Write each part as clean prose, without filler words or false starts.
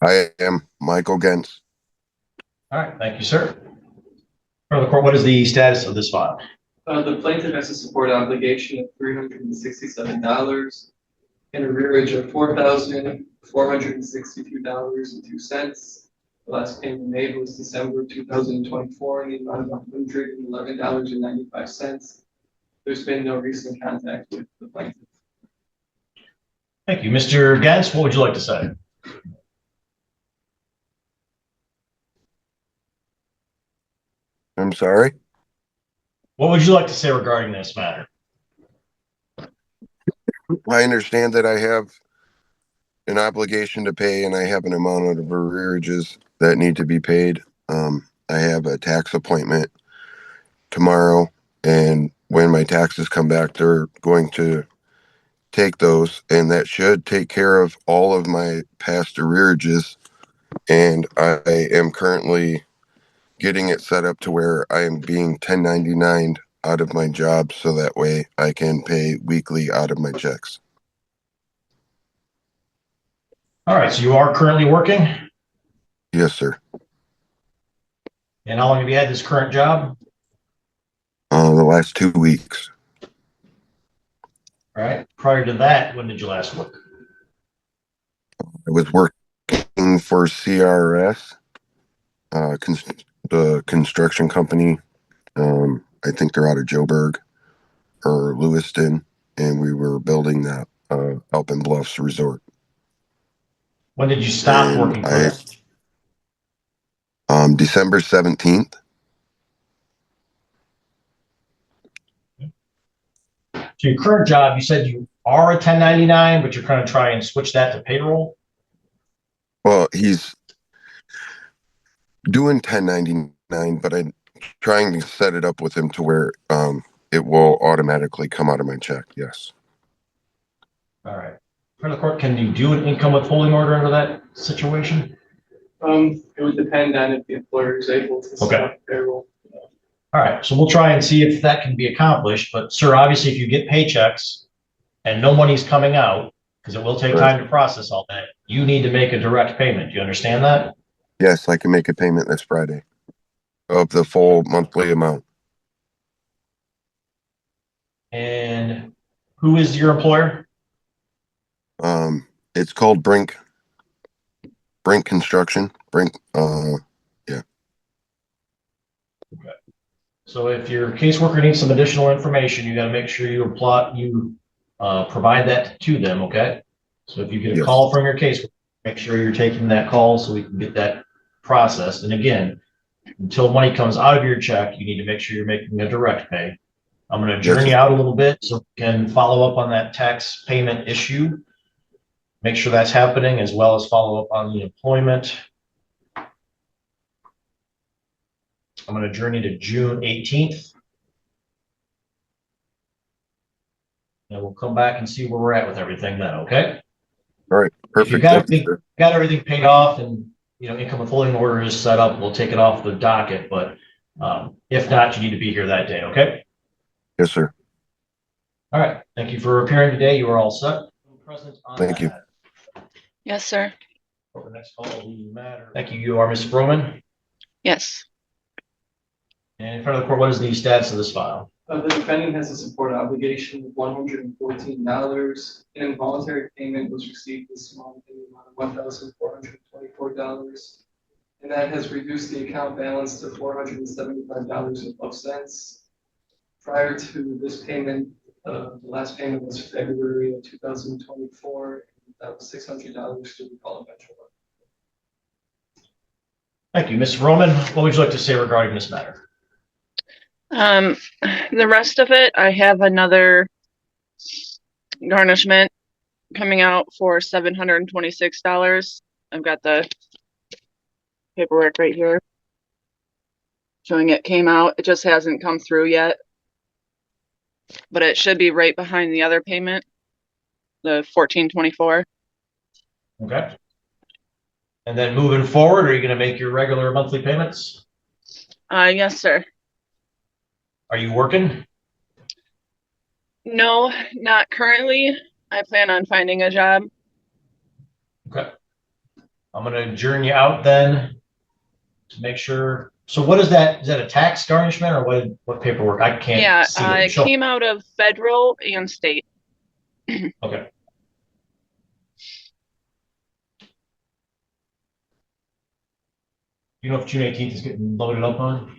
I am Michael Gens. All right, thank you, sir. For the court, what is the status of this file? The plaintiff has a support obligation of $367 and a arrearage of $4,462.02. The last payment made was December 2024 in the amount of $111.95. There's been no recent contact with the plaintiff. Thank you. Mr. Gens, what would you like to say? I'm sorry. What would you like to say regarding this matter? I understand that I have an obligation to pay and I have an amount of arrearages that need to be paid. I have a tax appointment tomorrow, and when my taxes come back, they're going to take those, and that should take care of all of my past arrearages. And I am currently getting it set up to where I am being 1099 out of my job, so that way I can pay weekly out of my checks. All right, so you are currently working? Yes, sir. And how long have you had this current job? The last 2 weeks. All right. Prior to that, when did you last work? I was working for CRS, the construction company. I think they're out of Joburg or Lewiston, and we were building that Alpine Bluffs resort. When did you stop working for them? December 17th. So your current job, you said you are a 1099, but you're going to try and switch that to payroll? Well, he's doing 1099, but I'm trying to set it up with him to where it will automatically come out of my check. Yes. All right. For the court, can you do an income withholding order under that situation? It would depend on if the employer is able to select payroll. All right, so we'll try and see if that can be accomplished. But sir, obviously, if you get paychecks and no money's coming out, because it will take time to process all that, you need to make a direct payment. Do you understand that? Yes, I can make a payment this Friday of the full monthly amount. And who is your employer? It's called Brink Construction. Yeah. Okay. So if your caseworker needs some additional information, you got to make sure you provide that to them. Okay. So if you get a call from your caseworker, make sure you're taking that call so we can get that processed. And again, until money comes out of your check, you need to make sure you're making a direct pay. I'm going to adjourn you out a little bit so we can follow up on that tax payment issue. Make sure that's happening, as well as follow up on the employment. I'm going to adjourn you to June 18th. And we'll come back and see where we're at with everything then, okay? All right, perfect. If you got everything paid off and income withholding order is set up, we'll take it off the docket. But if not, you need to be here that day, okay? Yes, sir. All right. Thank you for appearing today. You are all set. Thank you. Yes, sir. For the next call, the matter. Thank you. You are Ms. Froman? Yes. And in front of the court, what is the status of this file? The defendant has a support obligation of $114. An involuntary payment was received this month in the amount of $1,424, and that has reduced the account balance to $475.12. Prior to this payment, the last payment was February of 2024. That was $600 to recall eventually. Thank you. Ms. Froman, what would you like to say regarding this matter? The rest of it, I have another garnishment coming out for $726. I've got the paperwork right here showing it came out. It just hasn't come through yet, but it should be right behind the other payment, the $1,424. Okay. And then moving forward, are you going to make your regular monthly payments? Yes, sir. Are you working? No, not currently. I plan on finding a job. Okay. I'm gonna adjourn you out then to make sure. So what is that? Is that a tax garnishment or what paperwork? I can't Yeah, see what it came out of federal and state. Okay. You know if June 18th is getting loaded up on?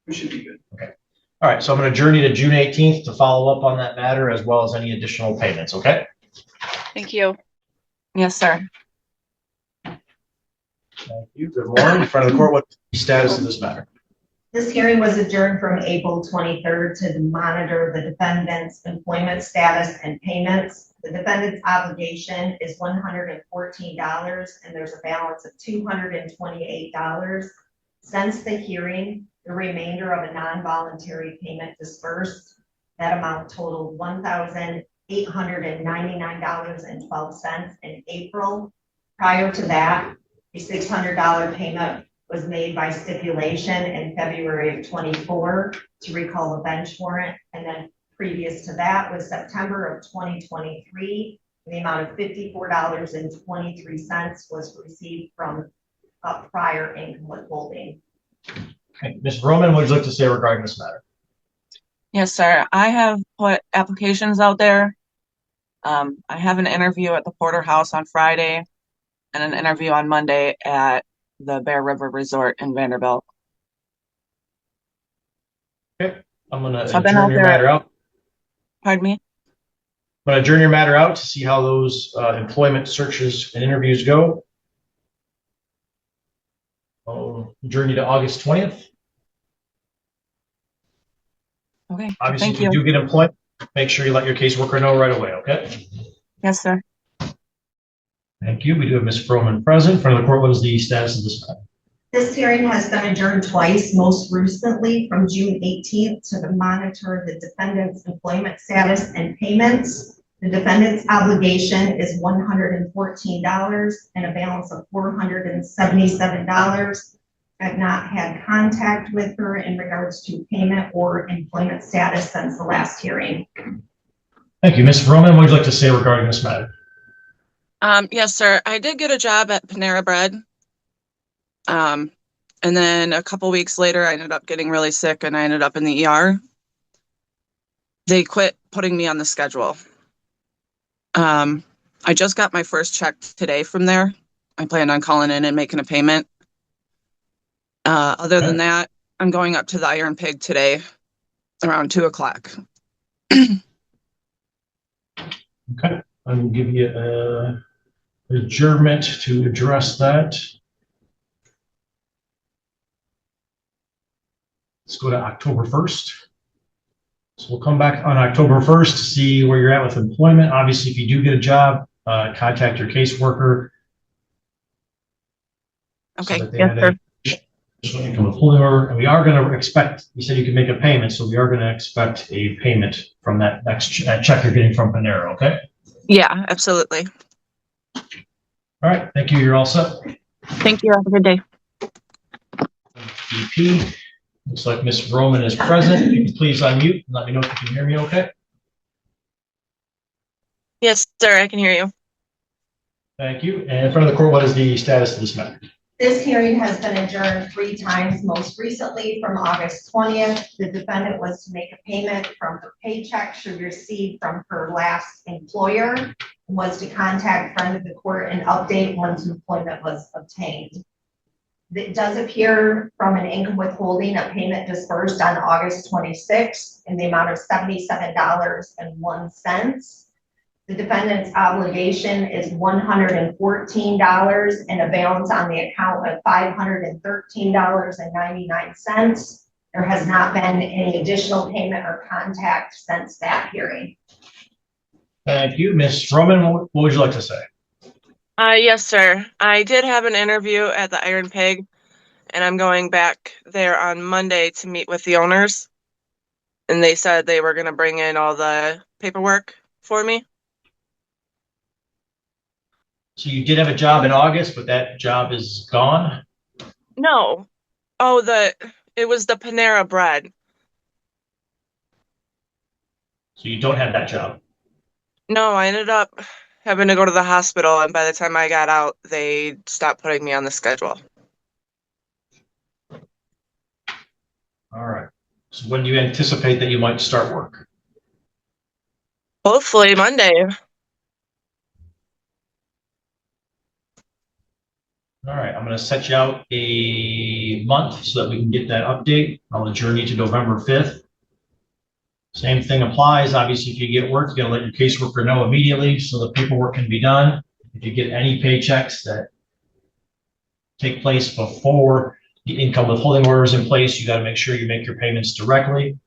We should be good. Okay. All right, so I'm going to journey to June 18th to follow up on that matter as well as any additional payments, okay? Thank you. Yes, sir. Thank you. Good morning. In front of the court, what's the status of this matter? This hearing was adjourned from April 23rd to monitor the defendant's employment status and payments. The defendant's obligation is $114 and there's a balance of $228. Since the hearing, the remainder of a non-voluntary payment dispersed. That amount totaled $1,899.12 in April. Prior to that, a $600 payment was made by stipulation in February of 24 to recall a bench warrant. And then previous to that was September of 2023. The amount of $54.23 was received from a prior income withholding. Okay. Ms. Froman, what would you like to say regarding this matter? Yes, sir. I have put applications out there. I have an interview at the Porterhouse on Friday and an interview on Monday at the Bear River Resort in Vanderbilt. Okay, I'm going to So I've been adjourn out your there. matter out. Pardon me? I'm going to adjourn your matter out to see how those employment searches and interviews go. I'll adjourn you to August 20th. Okay. Obviously, Thank if you you. do get employment, make sure you let your caseworker know right away, okay? Yes, sir. Thank you. We do have Ms. Froman present. In front of the court, what is the status of this matter? This hearing has been adjourned twice, most recently from June 18th to monitor the defendant's employment status and payments. The defendant's obligation is $114 and a balance of $477. I've not had contact with her in regards to payment or employment status since the last hearing. Thank you. Ms. Froman, what would you like to say regarding this matter? Yes, sir. I did get a job at Panera Bread. And then a couple weeks later, I ended up getting really sick and I ended up in the ER. They quit putting me on the schedule. I just got my first check today from there. I plan on calling in and making a payment. Other than that, I'm going up to the Iron Pig today around 2:00. Okay, I will give you adjournment to address that. Let's go to October 1st. So we'll come back on October 1st to see where you're at with employment. Obviously, if you do get a job, contact your caseworker. Okay. So that they Yes, have sir. income withholding order, and we are going to expect, you said you can make a payment, so we are going to expect a payment from that next check you're getting from Panera, okay? Yeah, absolutely. All right, thank you. You're all set. Thank you. Have a good day. EP, looks like Ms. Froman is present. You can please unmute and let me know if you can hear me okay. Yes, sir. I can hear you. Thank you. And in front of the court, what is the status of this matter? This hearing has been adjourned 3 times, most recently from August 20th. The defendant was to make a payment from her paycheck she received from her last employer and was to contact friend of the court and update once employment was obtained. It does appear from an income withholding a payment dispersed on August 26th in the amount of $77.01. The defendant's obligation is $114 and a balance on the account of $513.99. There has not been any additional payment or contact since that hearing. Thank you. Ms. Froman, what would you like to say? Yes, sir. I did have an interview at the Iron Pig, and I'm going back there on Monday to meet with the owners. And they said they were going to bring in all the paperwork for me. So you did have a job in August, but that job is gone? No. Oh, it was the Panera Bread. So you don't have that job? No, I ended up having to go to the hospital, and by the time I got out, they stopped putting me on the schedule. All right. So when do you anticipate that you might start work? Hopefully Monday. All right, I'm going to set you out a month so that we can get that update. I'll adjourn you to November 5th. Same thing applies. Obviously, if you get work, you got to let your caseworker know immediately so the paperwork can be done. If you get any paychecks that take place before the income withholding order is in place, you got to make sure you make your payments directly.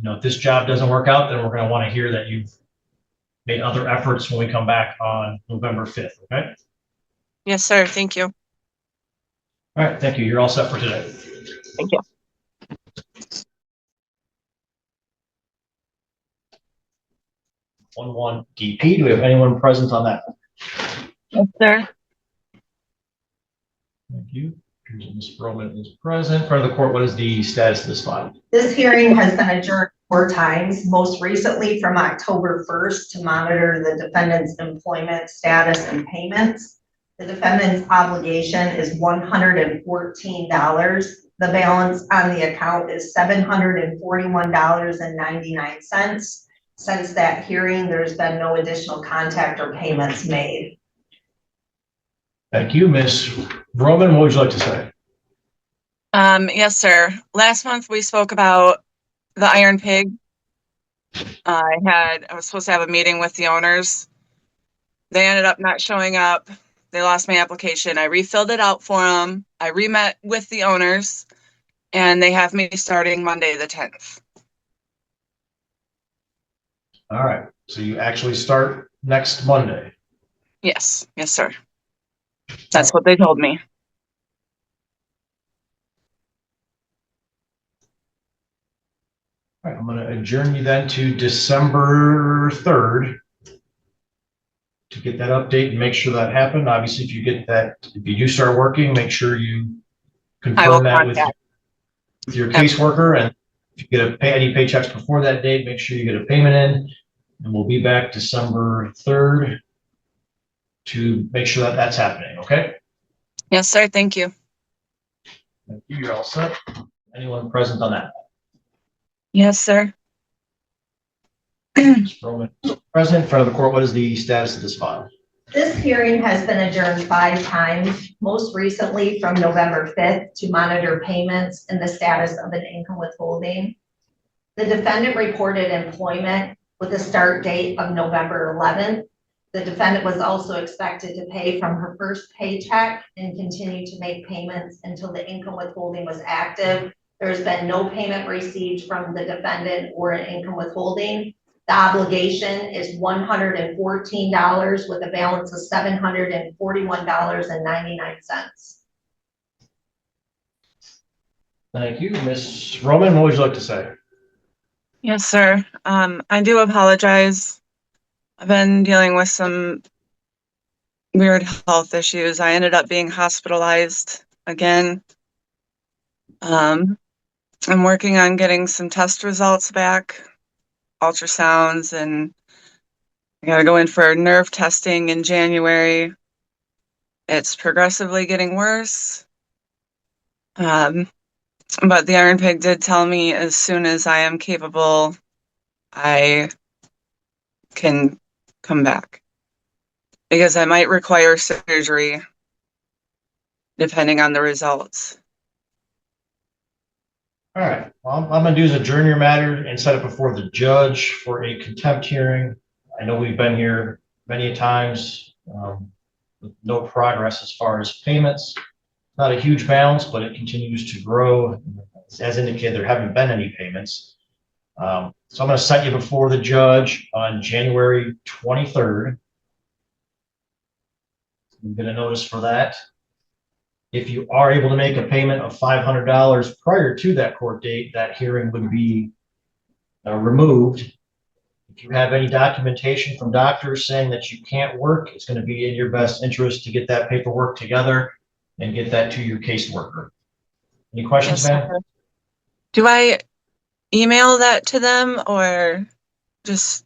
If this job doesn't work out, then we're going to want to hear that you've made other efforts when we come back on November 5th, okay? Yes, sir. Thank you. All right, thank you. You're all set for today. Thank you. 11 DP. Do we have anyone present on that? Yes, sir. Thank you. Ms. Froman is present. In front of the court, what is the status of this file? This hearing has been adjourned 4 times, most recently from October 1st to monitor the defendant's employment status and payments. The defendant's obligation is $114. The balance on the account is $741.99. Since that hearing, there's been no additional contact or payments made. Thank you. Ms. Roman, what would you like to say? Yes, sir. Last month we spoke about the Iron Pig. I was supposed to have a meeting with the owners. They ended up not showing up. They lost my application. I refilled it out for them. I re-met with the owners, and they have me starting Monday the 10th. All right. So you actually start next Monday. Yes. Yes, sir. That's what they told me. All right. I'm going to adjourn you then to December 3rd to get that update and make sure that happened. Obviously, if you do start working, make sure you confirm that with your caseworker. And if you get any paychecks before that date, make sure you get a payment in. And we'll be back December 3rd to make sure that that's happening. Okay? Yes, sir. Thank you. Thank you. You're all set. Anyone present on that? Yes, sir. Ms. Froman, present. In front of the court, what is the status of this file? This hearing has been adjourned 5 times, most recently from November 5th to monitor payments and the status of an income withholding. The defendant reported employment with a start date of November 11th. The defendant was also expected to pay from her first paycheck and continue to make payments until the income withholding was active. There's been no payment received from the defendant or an income withholding. The obligation is $114 with a balance of $741.99. Thank you. Ms. Roman, what would you like to say? Yes, sir. I do apologize. I've been dealing with some weird health issues. I ended up being hospitalized again. I'm working on getting some test results back, ultrasounds, and I gotta go in for nerve testing in January. It's progressively getting worse. But the Iron Pig did tell me as soon as I am capable, I can come back. Because I might require surgery depending on the results. All right. Well, I'm going to do is adjourn your matter and set it before the judge for a contempt hearing. I know we've been here many times with no progress as far as payments. Not a huge balance, but it continues to grow. As indicated, there haven't been any payments. So I'm going to set you before the judge on January 23rd. You get a notice for that. If you are able to make a payment of $500 prior to that court date, that hearing would be removed. If you have any documentation from doctors saying that you can't work, it's going to be in your best interest to get that paperwork together and get that to your caseworker. Any questions, Yes, ma'am? do I email that to them or just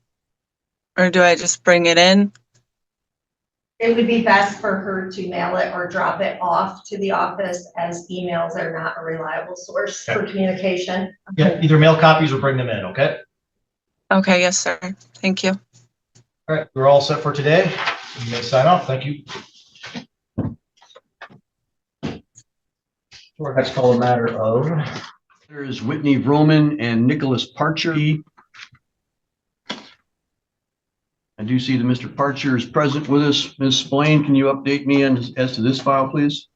Or do I just bring it in? It would be best for her to mail it or drop it off to the office, as emails are not a reliable source for communication. Yeah, either mail copies or bring them in, okay? Okay, yes, sir. Thank you. All right, we're all set for today. You may sign off. Thank you. Our next call a matter of. There is Whitney Froman and Nicholas Parcher. I do see that Mr. Parcher is present with us. Ms. Spillane, can you update me as to this file, please?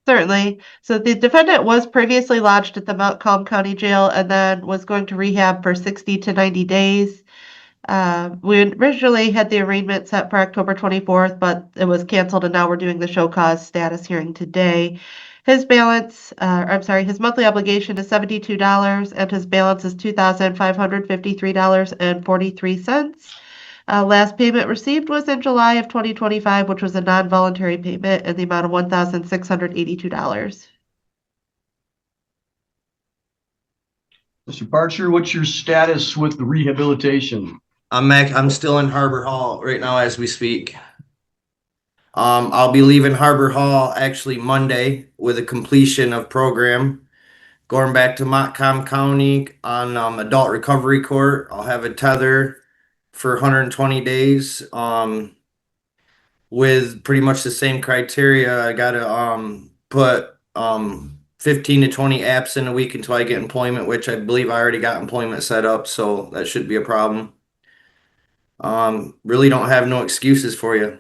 Certainly. So the defendant was previously lodged at the Montcalm County Jail and then was going to rehab for 60 to 90 days. We originally had the arraignment set for October 24th, but it was canceled, and now we're doing the show cause status hearing today. His balance, his monthly obligation is $72, and his balance is $2,553.43. Last payment received was in July of 2025, which was a non-voluntary payment in the amount of $1,682. Mr. Parcher, what's your status with the rehabilitation? I'm still in Harbor Hall right now as we speak. I'll be leaving Harbor Hall actually Monday with a completion of program. Going back to Montcalm County on adult recovery court. I'll have a tether for 120 days. With pretty much the same criteria. I gotta put 15 to 20 apps in a week until I get employment, which I believe I already got employment set up, so that should be a problem. Really don't have no excuses for you.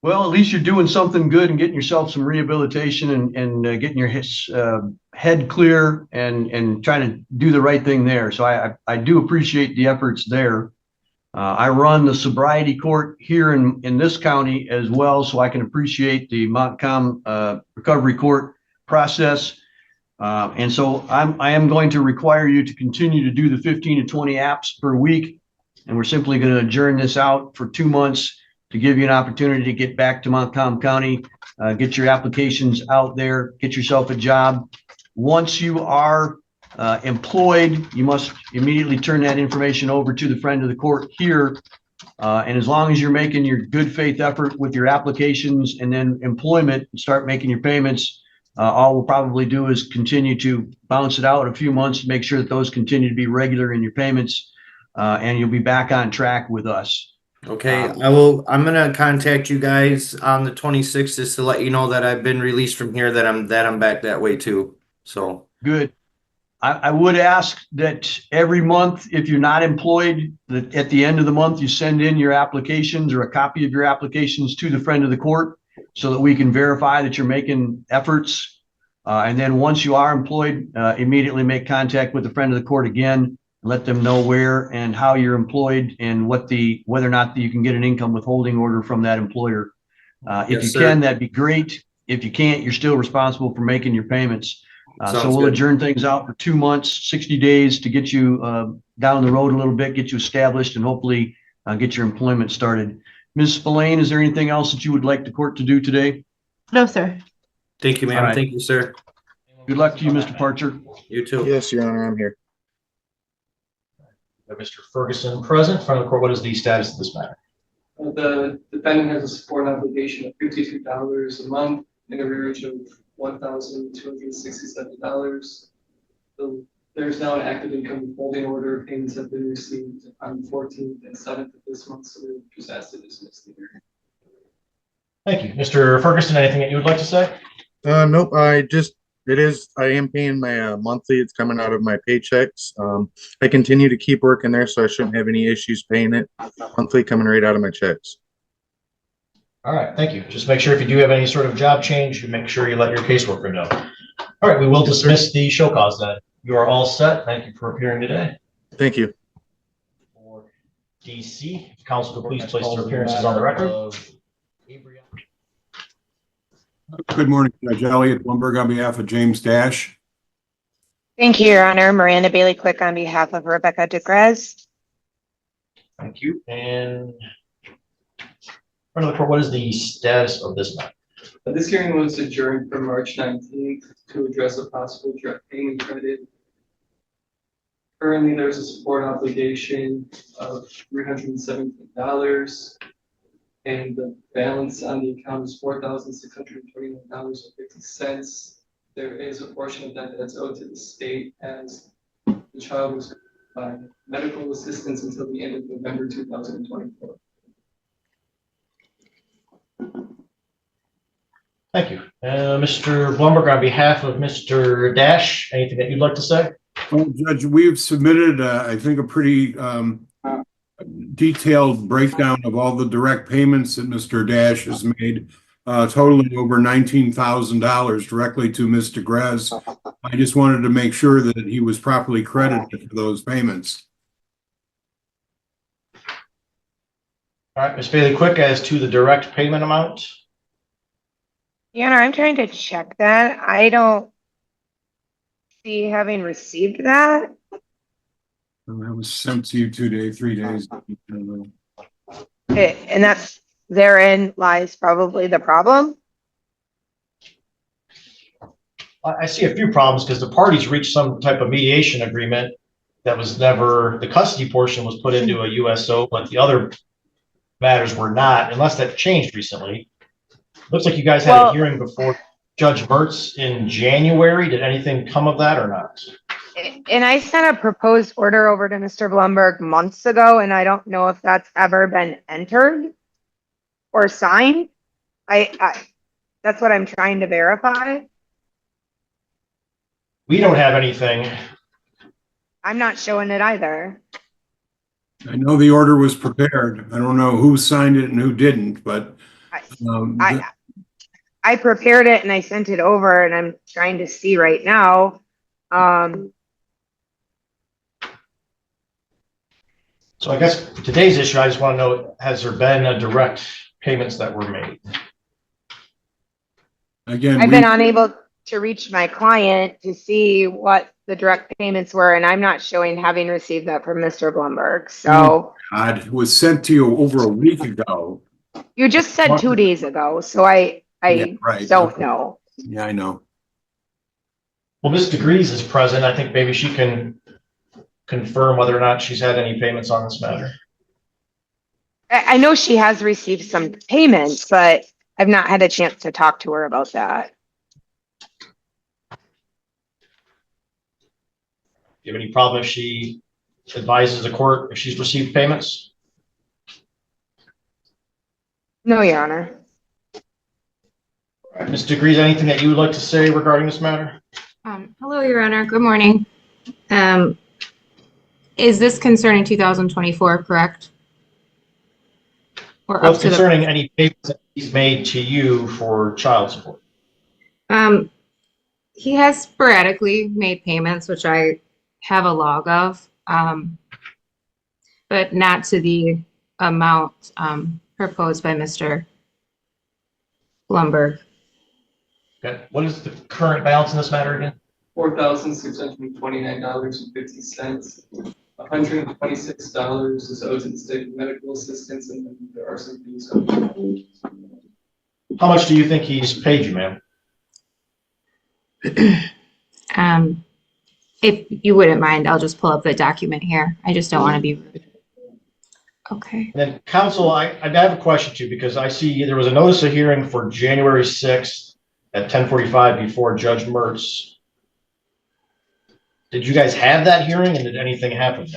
Well, at least you're doing something good and getting yourself some rehabilitation and getting your head clear and trying to do the right thing there. So I do appreciate the efforts there. I run the sobriety court here in this county as well, so I can appreciate the Montcalm recovery court process. And so I am going to require you to continue to do the 15 to 20 apps per week. And we're simply going to adjourn this out for 2 months to give you an opportunity to get back to Montcalm County, get your applications out there, get yourself a job. Once you are employed, you must immediately turn that information over to the friend of the court here. And as long as you're making your good faith effort with your applications and then employment and start making your payments, all we'll probably do is continue to bounce it out a few months to make sure that those continue to be regular in your payments, and you'll be back on track with us. Okay, I'm gonna contact you guys on the 26th just to let you know that I've been released from here, that I'm back that way too. So good. I would ask that every month, if you're not employed, that at the end of the month, you send in your applications or a copy of your applications to the friend of the court so that we can verify that you're making efforts. And then once you are employed, immediately make contact with the friend of the court again. Let them know where and how you're employed and whether or not you can get an income withholding order from that employer. If you can, that'd be great. If you can't, you're still responsible for making your payments. So we'll adjourn things out for 2 months, 60 days to get you down the road a little bit, get you established, and hopefully get your employment started. Ms. Spillane, is there anything else that you would like the court to do today? No, sir. thank you, ma'am. Right. Thank you, sir. Good luck to you, Mr. Parcher. You too. Yes, Your Honor, I'm here. Mr. Ferguson present. Front of the court, what is the status of this matter? The defendant has a support obligation of $52 a month in arrears of $1,267. So there's now an active income withholding order. Payments have been received on the 14th and 7th of this month, so we're just asked to dismiss the hearing. Thank you. Mr. Ferguson, anything that you would like to say? Nope. I am paying my monthly. It's coming out of my paychecks. I continue to keep working there, so I shouldn't have any issues paying it monthly, coming right out of my checks. All right, thank you. Just make sure if you do have any sort of job change, you make sure you let your caseworker know. All right, we will dismiss the show cause then. You are all set. Thank you for appearing today. Thank you. For DC, if counsel could please place their appearances on the record. Good morning, Judge Elliott Blumberg on behalf of James Dash. Thank you, Your Honor. Miranda Bailey Quick on behalf of Rebecca DeGrez. Thank you. And front of the court, what is the status of this matter? This hearing was adjourned from March 19th to address a possible direct payment credit Currently, there's a support obligation of $317, and the balance on the account is $4,629.50. There is a portion of that that's owed to the state, as the child was by medical assistance until the end of November 2024. Thank you. Mr. Blumberg, on behalf of Mr. Dash, anything that you'd like to say? Well, Judge, we've submitted, I think, a pretty detailed breakdown of all the direct payments that Mr. Dash has made, totaling over $19,000 directly to Ms. DeGrez. I just wanted to make sure that he was properly credited for those payments. All right, Ms. Bailey, quick as to the direct payment amount. Your Honor, I'm trying to check that. I don't see having received that. That was sent to you 3 days. And that's, therein lies probably the problem. I see a few problems because the parties reached some type of mediation agreement that was never, the custody portion was put into a USO, but the other matters were not, unless that changed recently. Looks like you guys had a hearing before Judge Mertz in January. Did anything come of that or not? And I sent a proposed order over to Mr. Blumberg months ago, and I don't know if that's ever been entered or signed. That's what I'm trying to verify. We don't have anything. I'm not showing it either. I know the order was prepared. I don't know who signed it and who didn't, but I prepared it and I sent it over, and I'm trying to see right now. So I guess for today's issue, I just want to know, has there been a direct payments that were made? Again, I've been unable to reach my client to see what the direct payments were, and I'm not showing having received that from Mr. Blumberg. So it was sent to you over a week ago. you just said 2 days ago, so I right. don't know. Yeah, I know. Well, Ms. DeGrees is present. I think maybe she can confirm whether or not she's had any payments on this matter. I know she has received some payments, but I've not had a chance to talk to her about that. Do you have any problem if she advises the court if she's received payments? No, Your Honor. Ms. DeGrees, anything that you would like to say regarding this matter? Hello, Your Honor. Good morning. Is this concerning 2024, correct? Or Well, concerning any payments that he's made to you for child support. He has sporadically made payments, which I have a log of, but not to the amount proposed by Mr. Blumberg. Okay. What is the current balance in this matter again? $4,629.50. $126 is owed to the state of medical assistance, and then there are some fees. How much do you think he's paid you, ma'am? If you wouldn't mind, I'll just pull up the document here. I just don't want to be rude. Okay. And then counsel, I have a question too, because I see there was a notice of hearing for January 6th at 10:45 before Judge Mertz. Did you guys have that hearing, and did anything happen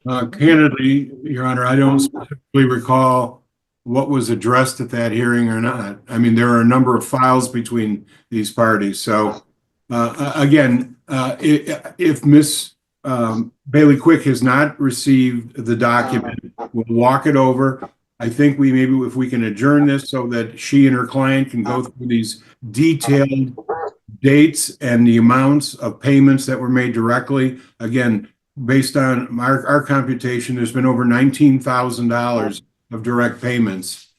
there? Candidly, Your Honor, I don't specifically recall what was addressed at that hearing or not. I mean, there are a number of files between these parties. So again, if Ms. Bailey Quick has not received the document, we'll walk it over. I think maybe if we can adjourn this so that she and her client can go through these detailed dates and the amounts of payments that were made directly. Again, based on our computation, there's been over $19,000 of direct payments.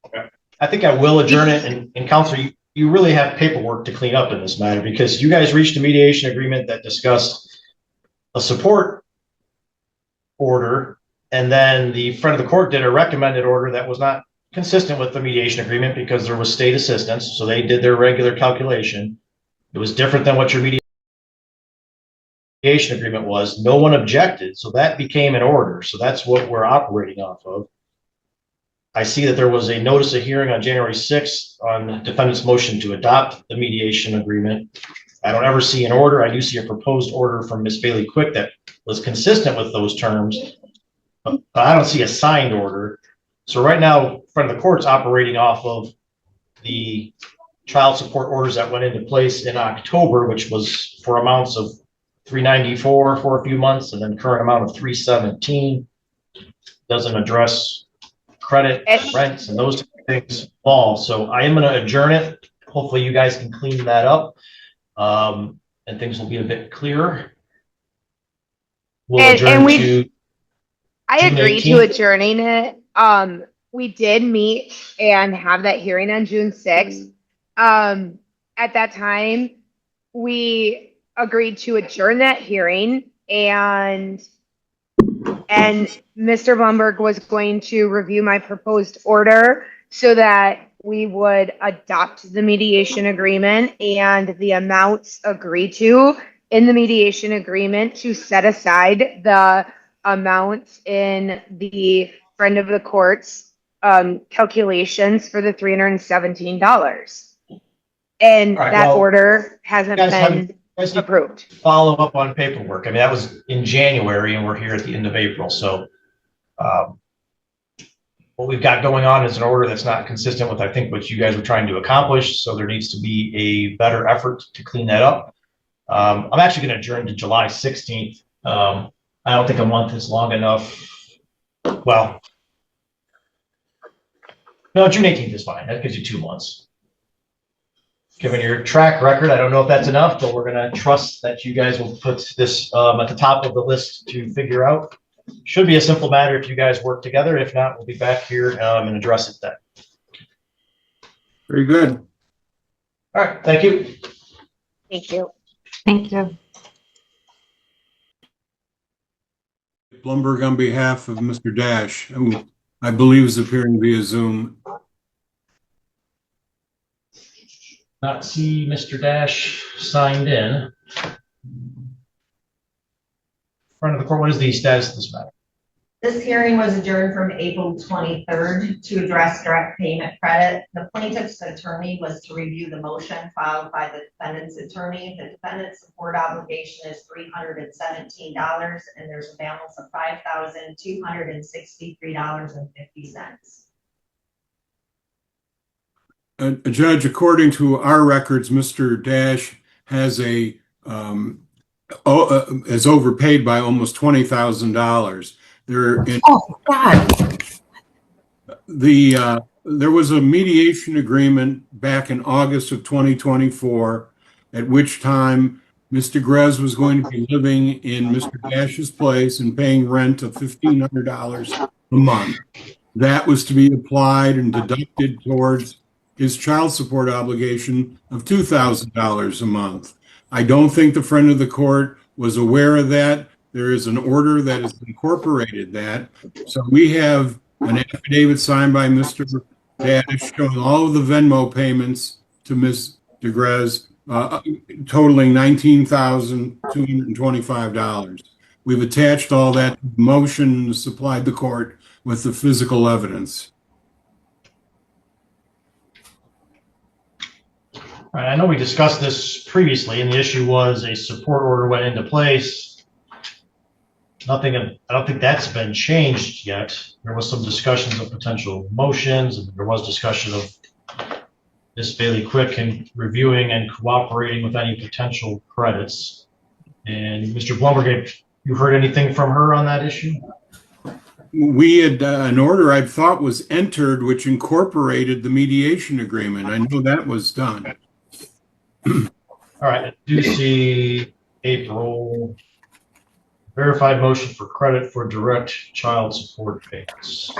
Okay. I think I will adjourn it, and counsel, you really have paperwork to clean up in this matter, because you guys reached a mediation agreement that discussed a support order, and then the front of the court did a recommended order that was not consistent with the mediation agreement because there was state assistance. So they did their regular calculation. It was different than what your mediation agreement was. No one objected, so that became an order. So that's what we're operating off of. I see that there was a notice of hearing on January 6th on the defendant's motion to adopt the mediation agreement. I don't ever see an order. I do see a proposed order from Ms. Bailey Quick that was consistent with those terms, but I don't see a signed order. So right now, in front of the court's operating off of the child support orders that went into place in October, which was for amounts of $394 for a few months, and then current amount of $317. Doesn't address credit, rents, and those things all. So I am going to adjourn it. Hopefully you guys can clean that up, and things will be a bit clearer. We'll adjourn to I June agree to 18th. adjourning it. We did meet and have that hearing on June 6th. At that time, we agreed to adjourn that hearing, and Mr. Blumberg was going to review my proposed order so that we would adopt the mediation agreement and the amounts agreed to in the mediation agreement to set aside the amounts in the friend of the court's calculations for the $317. And All right, that well, order hasn't guys been have- approved. Follow up on paperwork. I mean, that was in January and we're here at the end of April. So what we've got going on is an order that's not consistent with, I think, what you guys were trying to accomplish. So there needs to be a better effort to clean that up. I'm actually going to adjourn to July 16th. I don't think a month is long enough. Well, no, June 18th is fine. That gives you 2 months. Given your track record, I don't know if that's enough, but we're going to trust that you guys will put this at the top of the list to figure out. Should be a simple matter if you guys work together. If not, we'll be back here and address it then. Very good. All right. Thank you. Thank you. Thank you. Blumberg on behalf of Mr. Dash, who I believe is appearing via Zoom. Not see Mr. Dash signed in. Front of the court, what is the status of this matter? This hearing was adjourned from April 23rd to address direct payment credit. The plaintiff's attorney was to review the motion filed by the defendant's attorney. The defendant's support obligation is $317, and there's a balance of $5,263.50. Judge, according to our records, Mr. Dash has is overpaid by almost $20,000. Oh, God. There was a mediation agreement back in August of 2024, at which time Mr. Grez was going to be living in Mr. Dash's place and paying rent of $1,500 a month. That was to be applied and deducted towards his child support obligation of $2,000 a month. I don't think the friend of the court was aware of that. There is an order that has incorporated that. So we have an affidavit signed by Mr. Dash showing all of the Venmo payments to Ms. DeGrez, totaling $19,225. We've attached all that motion and supplied the court with the physical evidence. All right, I know we discussed this previously, and the issue was a support order went into place. Nothing, I don't think that's been changed yet. There was some discussions of potential motions, and there was discussion of Ms. Bailey Quick and reviewing and cooperating with any potential credits. And Mr. Blumberg, you heard anything from her on that issue? We had an order I thought was entered, which incorporated the mediation agreement. I know that was done. All right, I do see April. Verified motion for credit for direct child support payments.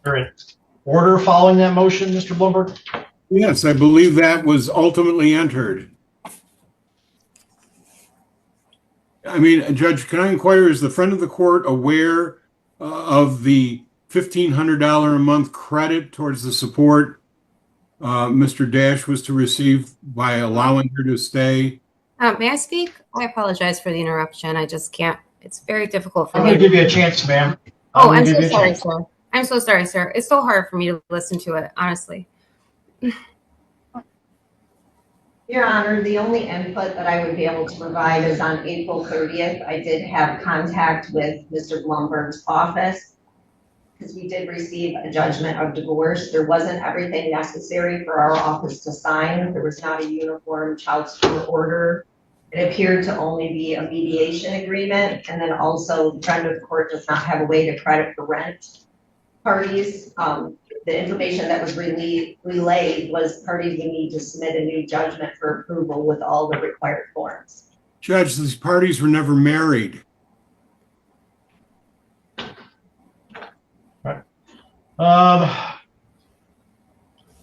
There an order following that motion, Mr. Blumberg? Yes, I believe that was ultimately entered. I mean, Judge, can I inquire, is the friend of the court aware of the $1,500 a month credit towards the support Mr. Dash was to receive by allowing her to stay? May I speak? I apologize for the interruption. I just can't. It's very difficult for I'm me. gonna give you a chance, ma'am. Oh, I'm gonna so give you a sorry, chance. sir. I'm so sorry, sir. It's so hard for me to listen to it, honestly. Your Honor, the only input that I would be able to provide is on April 30th. I did have contact with Mr. Blumberg's office because we did receive a judgment of divorce. There wasn't everything necessary for our office to sign. There was not a uniform child support order. It appeared to only be a mediation agreement, and then also the friend of the court does not have a way to credit for rent parties. The information that was relayed was parties would need to submit a new judgment for approval with all the required forms. Judge, these parties were never married.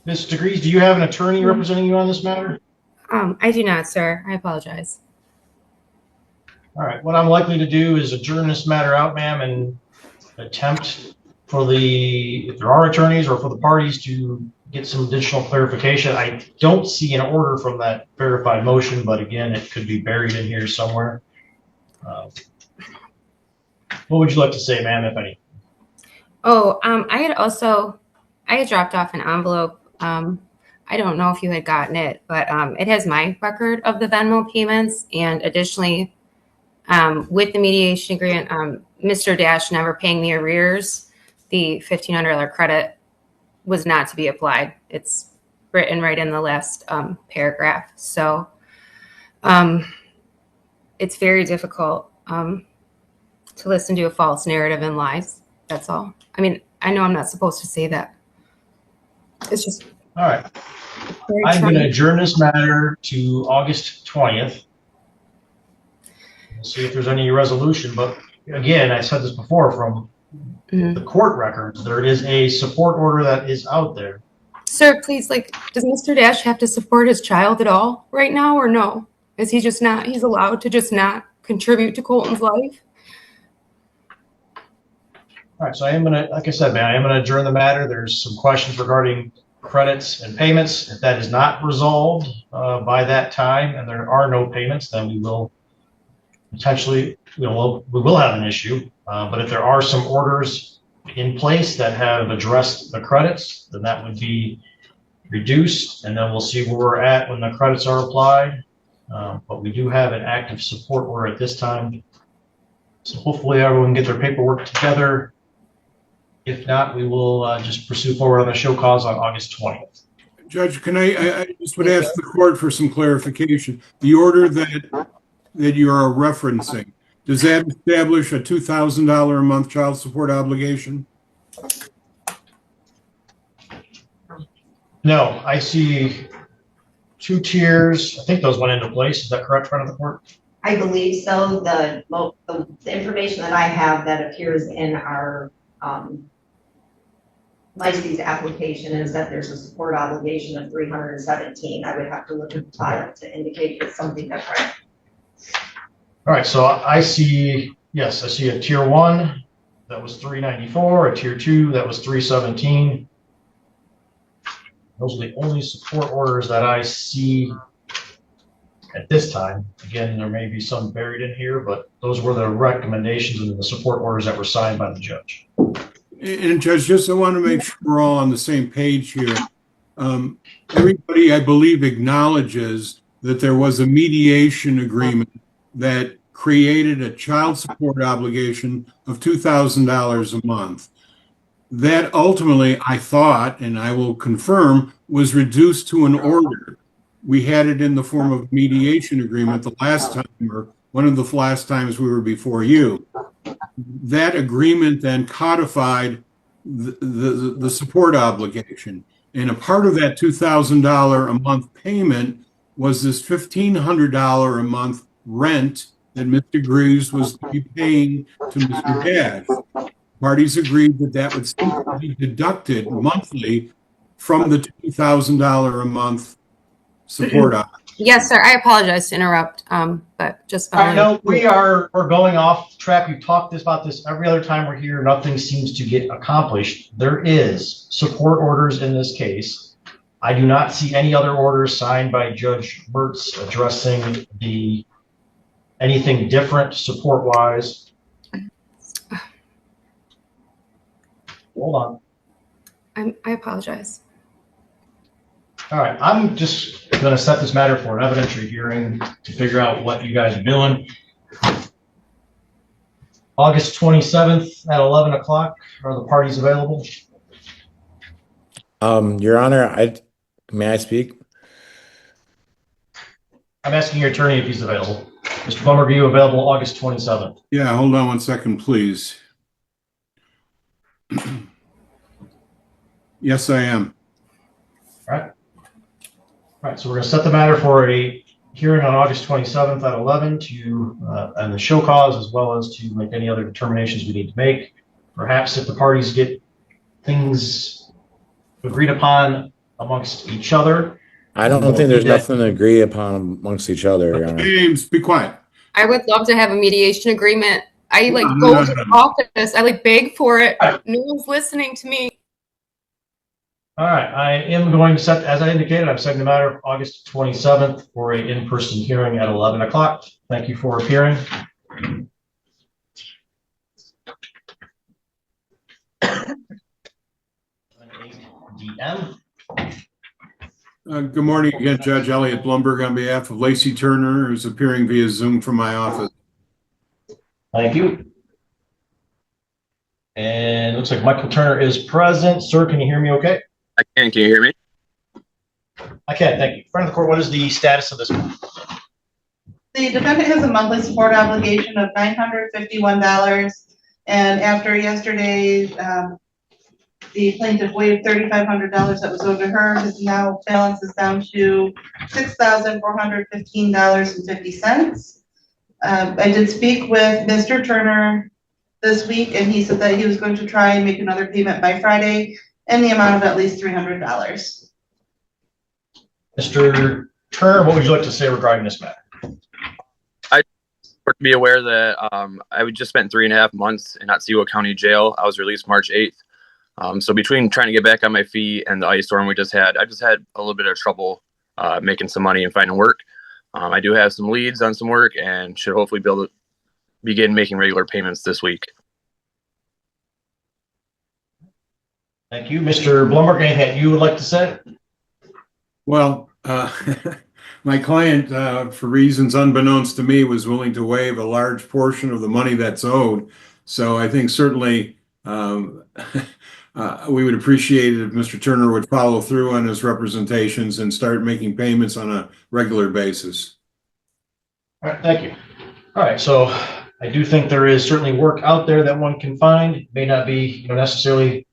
Ms. DeGrees, do you have an attorney representing you on this matter? I do not, sir. I apologize. All right, what I'm likely to do is adjourn this matter out, ma'am, and attempt for if there are attorneys or for the parties to get some additional clarification. I don't see an order from that verified motion, but again, it could be buried in here somewhere. What would you like to say, ma'am, if any? Oh, I had dropped off an envelope. I don't know if you had gotten it, but it has my record of the Venmo payments, and additionally, with the mediation agreement, Mr. Dash never paying the arrears, the $1,500 credit was not to be applied. It's written right in the last paragraph. So it's very difficult to listen to a false narrative and lies. That's all. I mean, I know I'm not supposed to say that. It's just. All right. I'm going to adjourn this matter to August 20th. We'll see if there's any resolution. But again, I said this before, from the court records, there is a support order that is out there. Sir, please, does Mr. Dash have to support his child at all right now, or no? Is he just not, he's allowed to just not contribute to Colton's life? All right, so I am going to, like I said, man, I am going to adjourn the matter. There's some questions regarding credits and payments. If that is not resolved by that time and there are no payments, then we will potentially, we will have an issue. But if there are some orders in place that have addressed the credits, then that would be reduced, and then we'll see where we're at when the credits are applied. But we do have an active support order at this time. So hopefully everyone can get their paperwork together. If not, we will just pursue forward on the show cause on August 20th. Judge, can I just would ask the court for some clarification. The order that you are referencing, does that establish a $2,000 a month child support obligation? No, I see 2 tiers. I think those went into place. Is that correct, front of the court? I believe so. The information that I have that appears in our license application is that there's a support obligation of 317. I would have to look at the file to indicate it's something different. All right, so I see, yes, I see a tier 1 that was 394, a tier 2 that was 317. Those are the only support orders that I see at this time. Again, there may be some buried in here, but those were the recommendations and the support orders that were signed by the judge. And Judge, just I want to make sure we're all on the same page here. Everybody, I believe, acknowledges that there was a mediation agreement that created a child support obligation of $2,000 a month. That ultimately, I thought, and I will confirm, was reduced to an order. We had it in the form of mediation agreement the last time, or one of the last times we were before you. That agreement then codified the support obligation. And a part of that $2,000 a month payment was this $1,500 a month rent that Mr. Greaves was to be paying to Mr. Dash. Parties agreed that that would simply be deducted monthly from the $2,000 a month support obligation. Yes, sir. I apologize to interrupt, but just All right, following. no, we're going off track. We've talked about this every other time we're here. Nothing seems to get accomplished. There is support orders in this case. I do not see any other orders signed by Judge Mertz addressing anything different support-wise. Hold on. I apologize. All right, I'm just going to set this matter for an evidentiary hearing to figure out what you guys are doing. August 27th at 11 o'clock. Are the parties available? Your Honor, may I speak? I'm asking your attorney if he's available. Mr. Plummer, are you available August 27th? Yeah, hold on one second, please. Yes, I am. All right. All right, so we're going to set the matter for a hearing on August 27th at 11 to, and the show cause, as well as to make any other determinations we need to make. Perhaps if the parties get things agreed upon amongst each other. I don't think there's nothing to agree upon amongst each other, Your Honor. James, be quiet. I would love to have a mediation agreement. I like No, go to the office. I like beg for it. No one's listening to me. All right, I am going to set, as I indicated, I'm setting the matter of August 27th for an in-person hearing at 11 o'clock. Thank you for appearing. DM. Good morning again, Judge Elliot Blumberg on behalf of Lacey Turner, who's appearing via Zoom from my office. Thank you. And it looks like Michael Turner is present. Sir, can you hear me okay? I can. Can you hear me? I can, thank you. Front of the court, what is the status of this one? The defendant has a monthly support obligation of $951, and after yesterday, the plaintiff waived $3,500 that was owed to her. His now balance is down to $6,415.50. I did speak with Mr. Turner this week, and he said that he was going to try and make another payment by Friday in the amount of at least $300. Mr. Turner, what would you like to say regarding this matter? I to be aware that I would just spent 3.5 months in Otsego County Jail. I was released March 8th. So between trying to get back on my feet and the ice storm we just had, I just had a little bit of trouble making some money and finding work. I do have some leads on some work and should hopefully be able to begin making regular payments this week. Thank you. Mr. Blumberg, anything you would like to say? Well, my client, for reasons unbeknownst to me, was willing to waive a large portion of the money that's owed. So I think certainly we would appreciate it if Mr. Turner would follow through on his representations and start making payments on a regular basis. All right, thank you. All right, so I do think there is certainly work out there that one can find. It may not be necessarily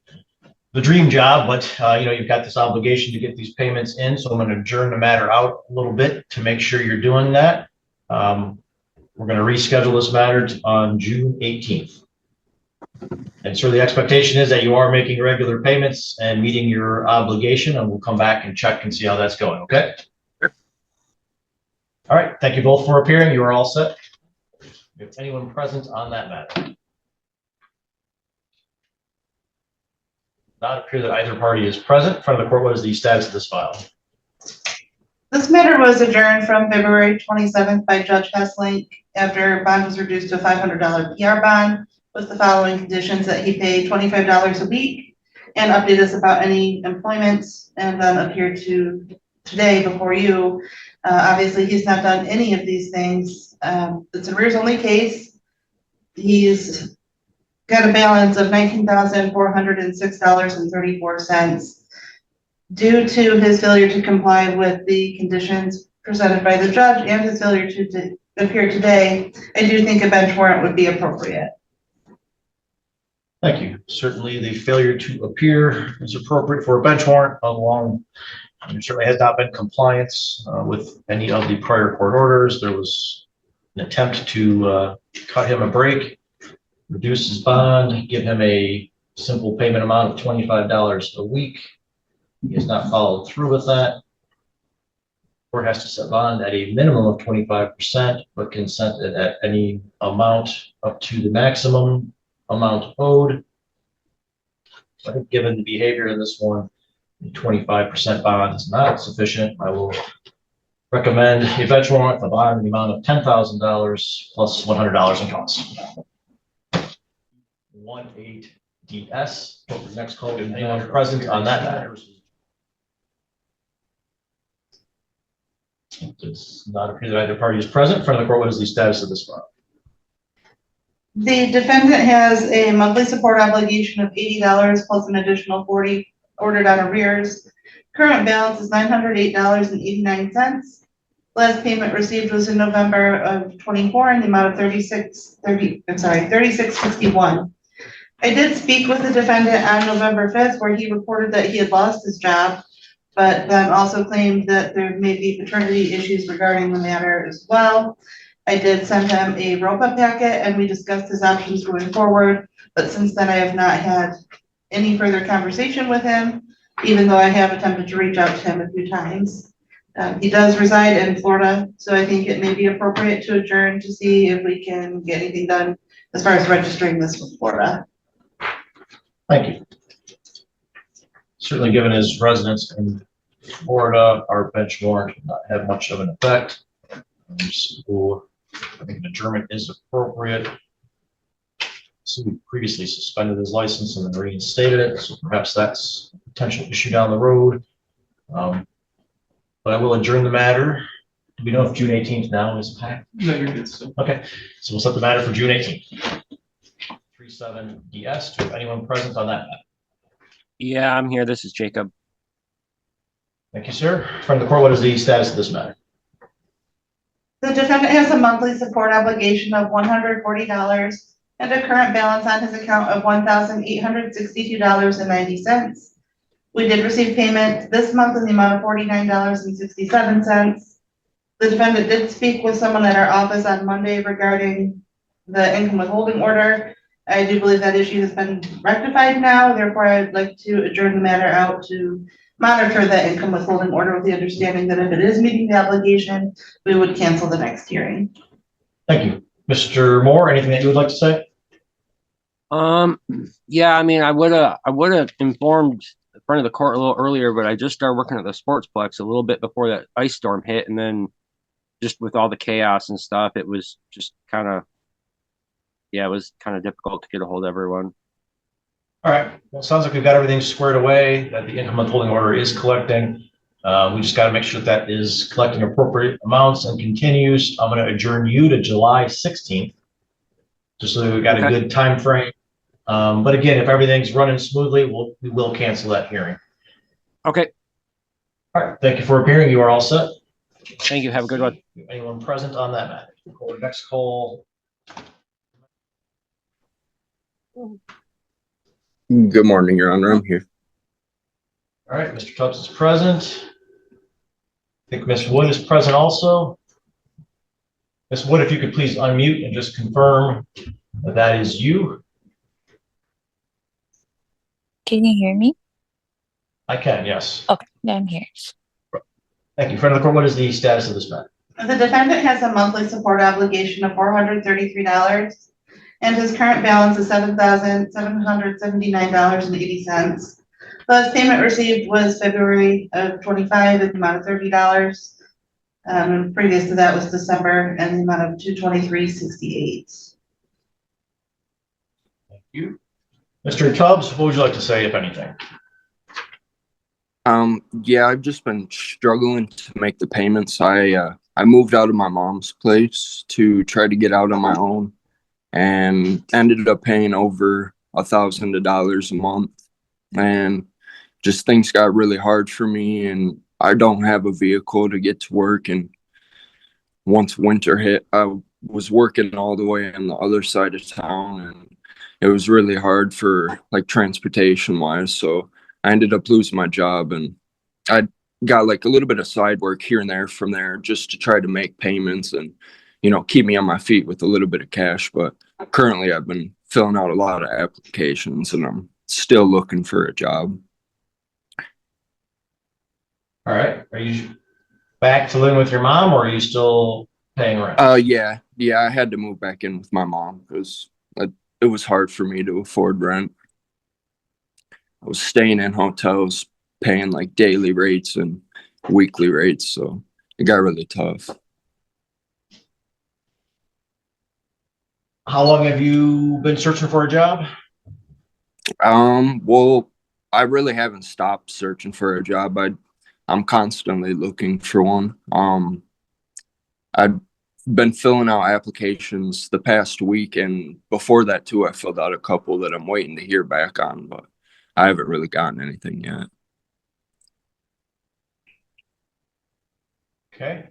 the dream job, but you've got this obligation to get these payments in. So I'm going to adjourn the matter out a little bit to make sure you're doing that. We're going to reschedule this matter on June 18th. And so the expectation is that you are making regular payments and meeting your obligation, and we'll come back and check and see how that's going. Okay. Sure. All right. Thank you both for appearing. You are all set. If anyone present on that matter. Not appear that either party is present. In front of the court, what is the status of this file? This matter was adjourned from February 27th by Judge Hesslink after bond was reduced to a $500 PR bond with the following conditions: that he pay $25 a week and update us about any employment, and then appear to today before you. Obviously, he's not done any of these things. It's a arrears only case. He's got a balance of $19,406.34 due to his failure to comply with the conditions presented by the judge and his failure to appear today. I do think a bench warrant would be appropriate. Thank you. Certainly the failure to appear is appropriate for a bench warrant along. There certainly has not been compliance with any of the prior court orders. There was an attempt to cut him a break, reduce his bond, give him a simple payment amount of $25 a week. He has not followed through with that. Court has to set bond at a minimum of 25%, but can set it at any amount up to the maximum amount owed. I think given the behavior in this one, 25% bond is not sufficient. I will recommend a bench warrant for bond in the amount of $10,000 plus $100 in costs. 18DS. Next call. Anyone present on that matter? It does not appear that either party is present. In front of the court, what is the status of this file? The defendant has a monthly support obligation of $80 plus an additional $40 ordered on arrears. Current balance is $908.89. Last payment received was in November of 24 in the amount of $36.61. I did speak with the defendant on November 5th, where he reported that he had lost his job, but then also claimed that there may be paternity issues regarding the matter as well. I did send him a ROPA packet and we discussed his options going forward, but since then I have not had any further conversation with him, even though I have attempted to reach out to him a few times. He does reside in Florida, so I think it may be appropriate to adjourn to see if we can get anything done as far as registering this with Florida. Thank you. Certainly, given his residence in Florida, our bench warrant will not have much of an effect. So I think an adjournment is appropriate. So we previously suspended his license and then reinstated it, so perhaps that's a potential issue down the road. But I will adjourn the matter. Do we know if June 18th now is packed? No, you're good still. Okay, so we'll set the matter for June 18th. 37DS. To anyone present on that matter? Yeah, I'm here. This is Jacob. Thank you, sir. In front of the court, what is the status of this matter? The defendant has a monthly support obligation of $140 and a current balance on his account of $1,862.90. We did receive payment this month in the amount of $49.67. The defendant did speak with someone at our office on Monday regarding the income withholding order. I do believe that issue has been rectified now. Therefore, I'd like to adjourn the matter out to monitor the income withholding order with the understanding that if it is meeting the obligation, we would cancel the next hearing. Thank you. Mr. Moore, anything that you would like to say? Yeah, I mean, I would have informed in front of the court a little earlier, but I just started working at the Sportsplex a little bit before that ice storm hit, and then just with all the chaos and stuff, it was just kind of, yeah, it was kind of difficult to get a hold of everyone. All right. Well, it sounds like we've got everything squared away, that the income withholding order is collecting. We just got to make sure that is collecting appropriate amounts and continues. I'm going to adjourn you to July 16th, just so that we've got a good time frame. But again, if everything's running smoothly, we will cancel that hearing. Okay. All right. Thank you for appearing. You are all set. Thank you. Have a good one. Anyone present on that matter? Next call. Good morning, Your Honor. I'm here. All right, Mr. Tubbs is present. I think Ms. Wood is present also. Ms. Wood, if you could please unmute and just confirm that that is you. Can you hear me? I can, yes. Okay, I'm here. Thank you. Friend of the court, what is the status of this matter? The defendant has a monthly support obligation of $433, and his current balance is $7,779.80. The last payment received was February of 25 in the amount of $30. And previous to that was December and the amount of $223.68. Thank you. Mr. Tubbs, what would you like to say, if anything? Yeah, I've just been struggling to make the payments. I moved out of my mom's place to try to get out on my own and ended up paying over $1,000 a month. And just things got really hard for me, and I don't have a vehicle to get to work. And once winter hit, I was working all the way on the other side of town, and it was really hard for like transportation wise. So I ended up losing my job, and I got like a little bit of side work here and there from there just to try to make payments and, you know, keep me on my feet with a little bit of cash. But currently I've been filling out a lot of applications, and I'm still looking for a job. All right. Are you back to living with your mom, or are you still paying rent? Yeah, I had to move back in with my mom because it was hard for me to afford rent. I was staying in hotels, paying like daily rates and weekly rates, so it got really tough. How long have you been searching for a job? Well, I really haven't stopped searching for a job. I'm constantly looking for one. I've been filling out applications the past week, and before that too, I filled out a couple that I'm waiting to hear back on, but I haven't really gotten anything yet. Okay.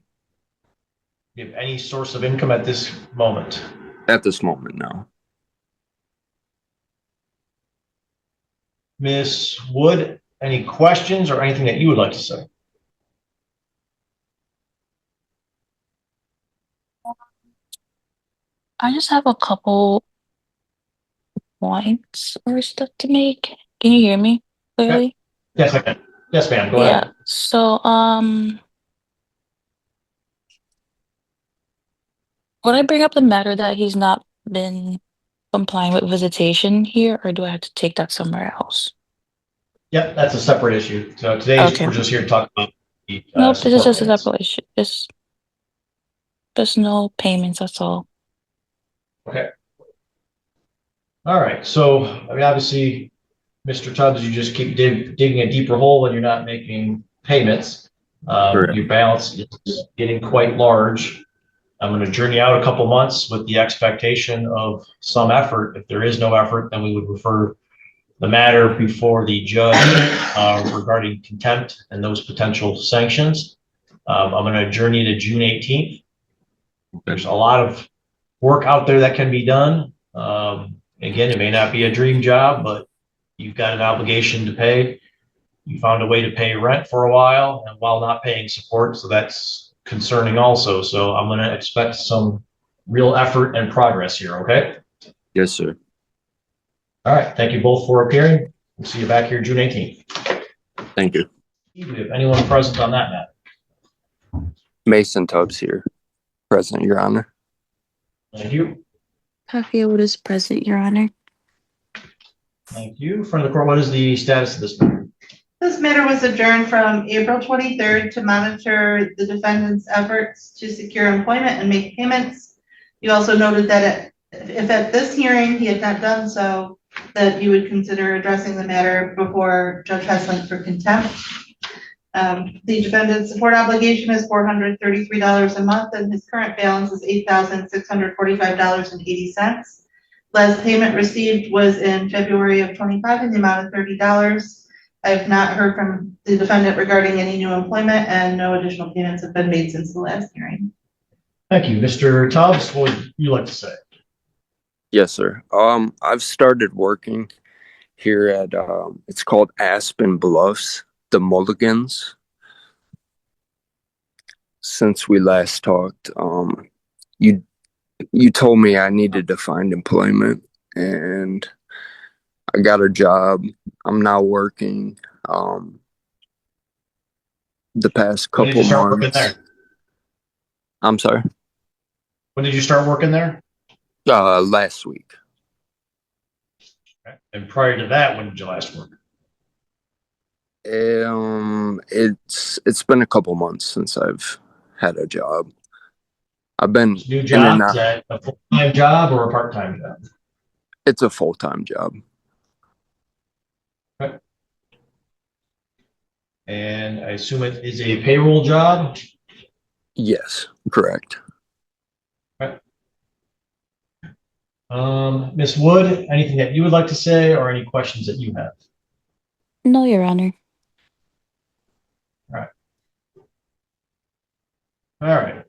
Do you have any source of income at this moment? At this moment, no. Miss Wood, any questions or anything that you would like to say? I just have a couple points or stuff to make. Can you hear me clearly? Yes, I can. Yes, ma'am. Go Yeah. ahead. So, would I bring up the matter that he's not been complying with visitation here, or do I have to take that somewhere else? Yep, that's a separate issue. So today Okay. we're just here to talk about the Nope, this is support just a payments. separate issue. Just no payments, that's all. Okay. All right. So, I mean, obviously, Mr. Tubbs, you just keep digging a deeper hole and you're not making payments. Your balance is getting quite large. I'm going to journey out a couple months with the expectation of some effort. If there is no effort, then we would refer the matter before the judge regarding contempt and those potential sanctions. I'm going to journey to June 18th. There's a lot of work out there that can be done. Again, it may not be a dream job, but you've got an obligation to pay. You found a way to pay rent for a while and while not paying support. So that's concerning also. So I'm going to expect some real effort and progress here. Okay. Yes, sir. All right. Thank you both for appearing. We'll see you back here June 18th. Thank you. Do we have anyone present on that matter? Mason Tubbs here. Present, Your Honor. Thank you. Tafia Wood is present, Your Honor. Thank you. Front of the court, what is the status of this matter? This matter was adjourned from April 23rd to monitor the defendant's efforts to secure employment and make payments. You also noted that if at this hearing he had not done so, that you would consider addressing the matter before Judge Hesslink for contempt. The defendant's support obligation is $433 a month, and his current balance is $8,645.80. Last payment received was in February of 25 in the amount of $30. I have not heard from the defendant regarding any new employment, and no additional payments have been made since the last hearing. Thank you. Mr. Tubbs, what would you like to say? Yes, sir. I've started working here at it's called Aspen Bluffs, the Mulligans. Since we last talked, you told me I needed to find employment, and I got a job. I'm now working the past When did couple you start working months. there? I'm sorry. When did you start working there? Last week. Okay. And prior to that, when did you last work? It's been a couple months since I've had a job. I've been New job, is that a full-time job or a part-time job? It's a full-time job. Okay. And I assume it is a payroll job? Yes, correct. Okay. Ms. Wood, anything that you would like to say or any questions that you have? No, Your Honor. All right. All right.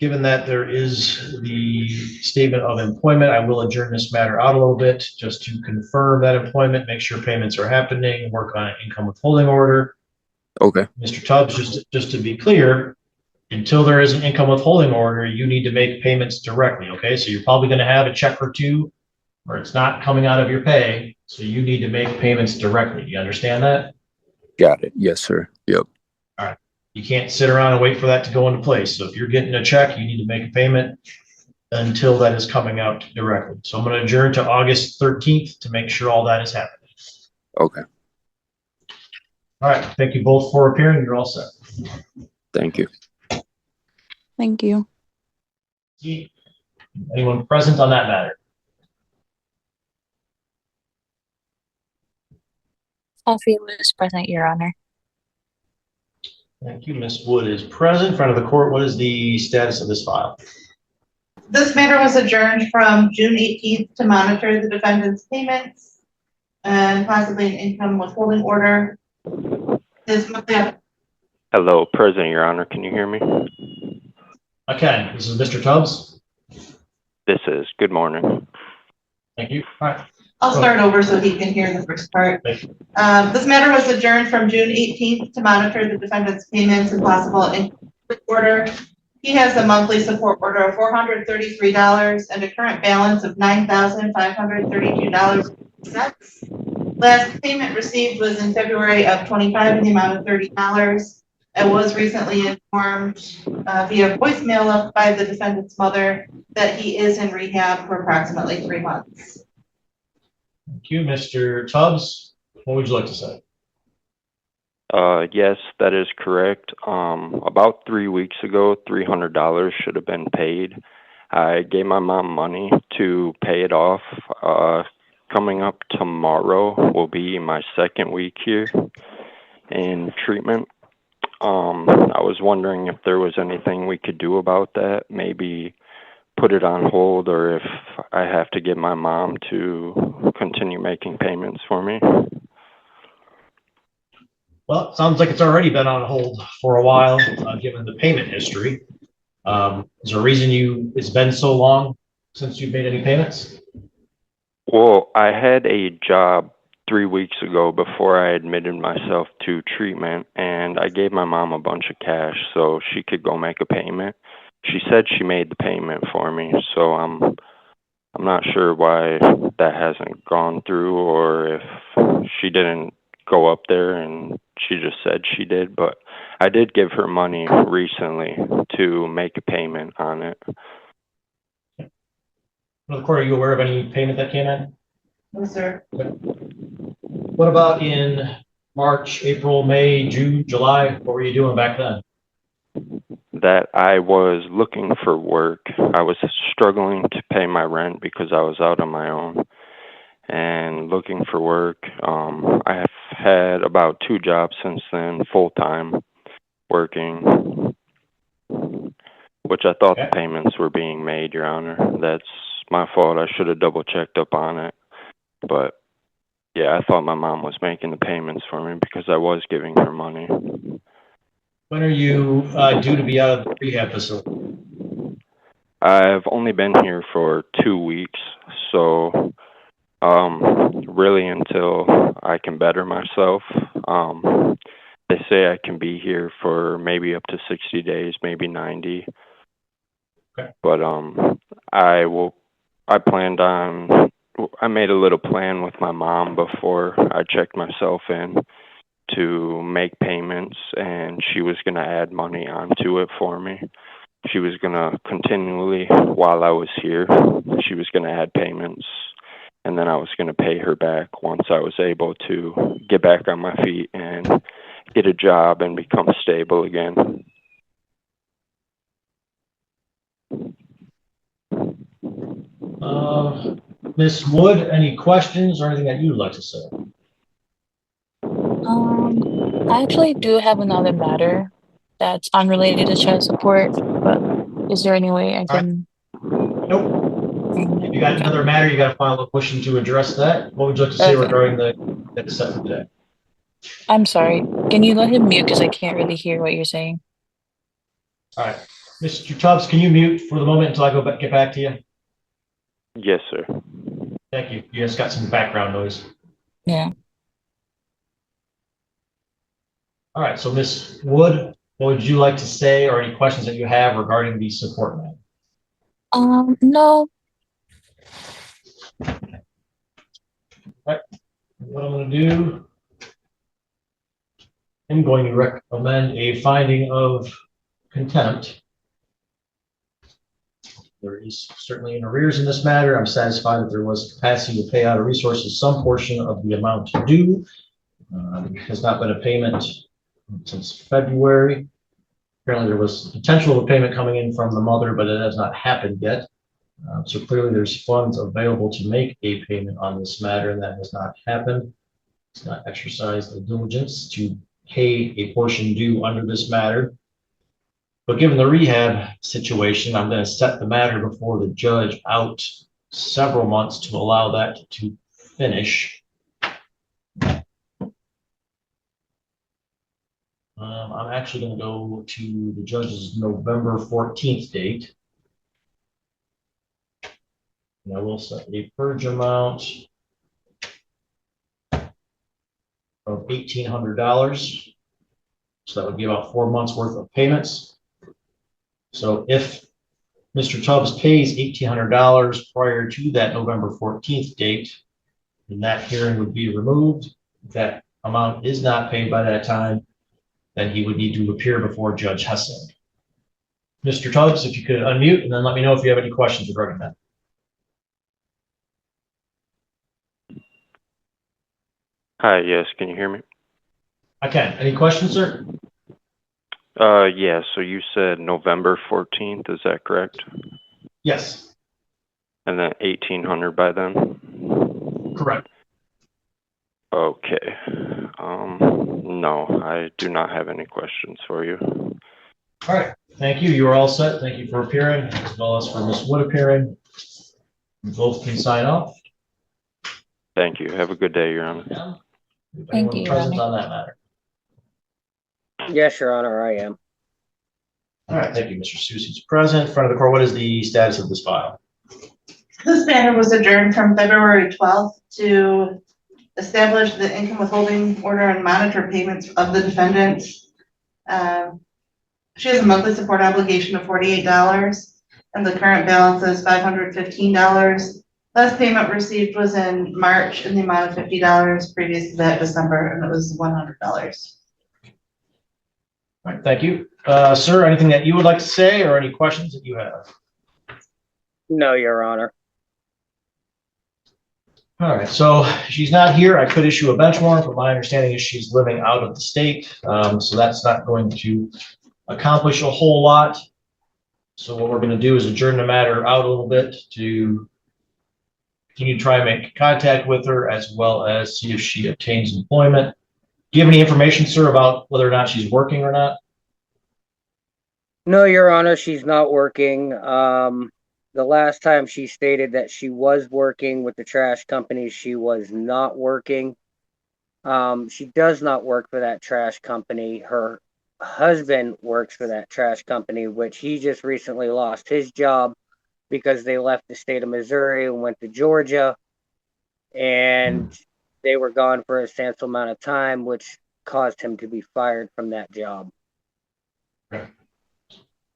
Given that there is the statement of employment, I will adjourn this matter out a little bit just to confirm that employment, make sure payments are happening, work on an income withholding order. Okay. Mr. Tubbs, just to be clear, until there is an income withholding order, you need to make payments directly, okay? So you're probably going to have a check or two where it's not coming out of your pay, so you need to make payments directly. Do you understand that? Got it. Yes, sir. Yep. All right. You can't sit around and wait for that to go into place. So if you're getting a check, you need to make a payment until that is coming out directly. So I'm going to adjourn to August 13th to make sure all that is happening. Okay. All right. Thank you both for appearing. You're all set. Thank you. Thank you. Anyone present on that matter? Alfie was present, Your Honor. Thank you. Ms. Wood is present in front of the court. What is the status of this file? This matter was adjourned from June 18th to monitor the defendant's payments and possibly an income withholding order. Hello, President, Your Honor. Can you hear me? I can. This is Mr. Tubbs. This is. Good morning. Thank you. All right. I'll start over so he can hear the first part. This matter was adjourned from June 18th to monitor the defendant's payments and possible income order. He has a monthly support order of $433 and a current balance of $9,532. Last payment received was in February of 25 in the amount of $30. I was recently informed via voicemail by the defendant's mother that he is in rehab for approximately 3 months. Thank you, Mr. Tubbs. What would you like to say? Yes, that is correct. About 3 weeks ago, $300 should have been paid. I gave my mom money to pay it off. Coming up tomorrow will be my second week here in treatment. I was wondering if there was anything we could do about that, maybe put it on hold, or if I have to get my mom to continue making payments for me. Well, it sounds like it's already been on hold for a while, given the payment history. Is there a reason it's been so long since you've made any payments? Well, I had a job 3 weeks ago before I admitted myself to treatment, and I gave my mom a bunch of cash so she could go make a payment. She said she made the payment for me, so I'm not sure why that hasn't gone through, or if she didn't go up there and she just said she did, but I did give her money recently to make a payment on it. Well, Court, are you aware of any payment that came in? No, sir. What about in March, April, May, June, July? What were you doing back then? That I was looking for work. I was struggling to pay my rent because I was out on my own and looking for work. I have had about 2 jobs since then, full-time working, which I thought the payments were being made, Your Honor. That's my fault. I should have double-checked up on it. But, yeah, I thought my mom was making the payments for me because I was giving her money. When are you due to be out of the rehab facility? I've only been here for 2 weeks, so really until I can better myself. They say I can be here for maybe up to 60 days, maybe 90. Okay. But I made a little plan with my mom before I checked myself in to make payments, and she was going to add money onto it for me. She was going to continually, while I was here, she was going to add payments, and then I was going to pay her back once I was able to get back on my feet and get a job and become stable again. Ms. Wood, any questions or anything that you'd like to say? I actually do have another matter that's unrelated to child support, but is there any way I can? Nope. If you got another matter, you got to file a motion to address that. What would you like to say regarding the set for today? I'm sorry. Can you let him mute because I can't really hear what you're saying? All right. Mr. Tubbs, can you mute for the moment until I get back to you? Yes, sir. Thank you. You just got some background noise. Yeah. All right. So, Ms. Wood, what would you like to say, or any questions that you have regarding the support matter? No. All right. What I'm going to do I'm going to recommend a finding of contempt. There is certainly an arrears in this matter. I'm satisfied that there was capacity to pay out of resources some portion of the amount due. There has not been a payment since February. Apparently there was potential of a payment coming in from the mother, but it has not happened yet. So clearly there's funds available to make a payment on this matter, and that has not happened. It's not exercised the diligence to pay a portion due under this matter. But given the rehab situation, I'm going to set the matter before the judge out several months to allow that to finish. I'm actually going to go to the judge's November 14th date. And I will set a purge amount of $1,800. So that would be about 4 months worth of payments. So if Mr. Tubbs pays $1,800 prior to that November 14th date, then that hearing would be removed. If that amount is not paid by that time, then he would need to appear before Judge Hessling. Mr. Tubbs, if you could unmute and then let me know if you have any questions regarding that. Hi, yes, can you hear me? I can. Any questions, sir? Yeah, so you said November 14th, is that correct? Yes. And then 1,800 by then? Correct. Okay. No, I do not have any questions for you. All right. Thank you. You are all set. Thank you for appearing, as well as for Ms. Wood appearing. You both can sign off. Thank you. Have a good day, Your Honor. Thank you, Your Present Honor. on that matter. Yes, Your Honor, I am. All right. Thank you, Mr. Susie's present. In front of the court, what is the status of this file? This matter was adjourned from February 12th to establish the income withholding order and monitor payments of the defendant. She has a monthly support obligation of $48, and the current balance is $515. Last payment received was in March in the amount of $50. Previous to that, December, and it was $100. All right. Thank you. Sir, anything that you would like to say or any questions that you have? No, Your Honor. All right, so she's not here. I could issue a bench warrant, but my understanding is she's living out of the state. So that's not going to accomplish a whole lot. So what we're going to do is adjourn the matter out a little bit to continue to try and make contact with her, as well as see if she obtains employment. Do you have any information, sir, about whether or not she's working or not? No, Your Honor, she's not working. The last time she stated that she was working with the trash company, she was not working. She does not work for that trash company. Her husband works for that trash company, which he just recently lost his job because they left the state of Missouri and went to Georgia, and they were gone for a substantial amount of time, which caused him to be fired from that job.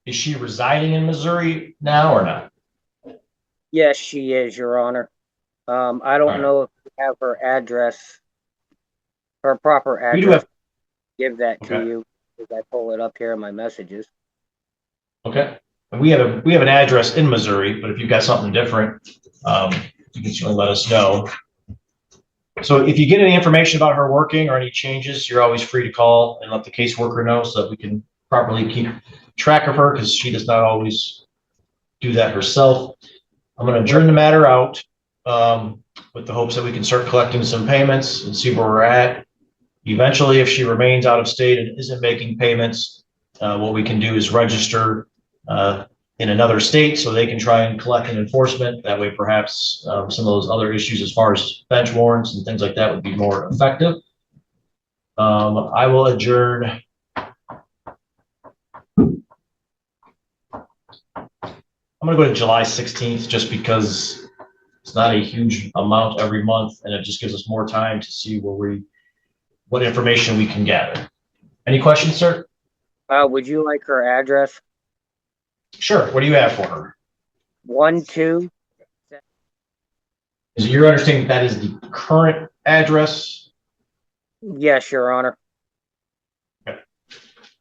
Is she residing in Missouri now or not? Yes, she is, Your Honor. I don't know if you have her address, her proper address. We do have. Give that to you as I pull it up here in my messages. Okay. And we have an address in Missouri, but if you've got something different, you can certainly let us know. So if you get any information about her working or any changes, you're always free to call and let the caseworker know so that we can properly keep track of her, because she does not always do that herself. I'm going to adjourn the matter out with the hopes that we can start collecting some payments and see where we're at. Eventually, if she remains out of state and isn't making payments, what we can do is register in another state so they can try and collect an enforcement. That way, perhaps some of those other issues as far as bench warrants and things like that would be more effective. I will adjourn. I'm going to go to July 16th just because it's not a huge amount every month, and it just gives us more time to see what information we can gather. Any questions, sir? Would you like her address? Sure. What do you have for her? 12. Is it your understanding that is the current address? Yes, Your Honor.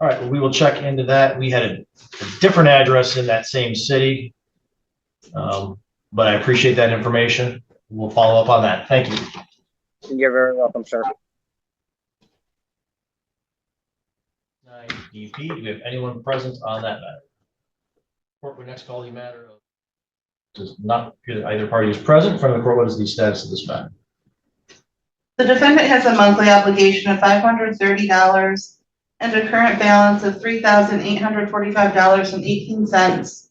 All right, well, we will check into that. We had a different address in that same city. But I appreciate that information. We'll follow up on that. Thank you. You're very welcome, sir. DP, do we have anyone present on that matter? Court will next call the matter of does not either party is present in front of the court. What is the status of this matter? The defendant has a monthly obligation of $530 and a current balance of $3,845.18.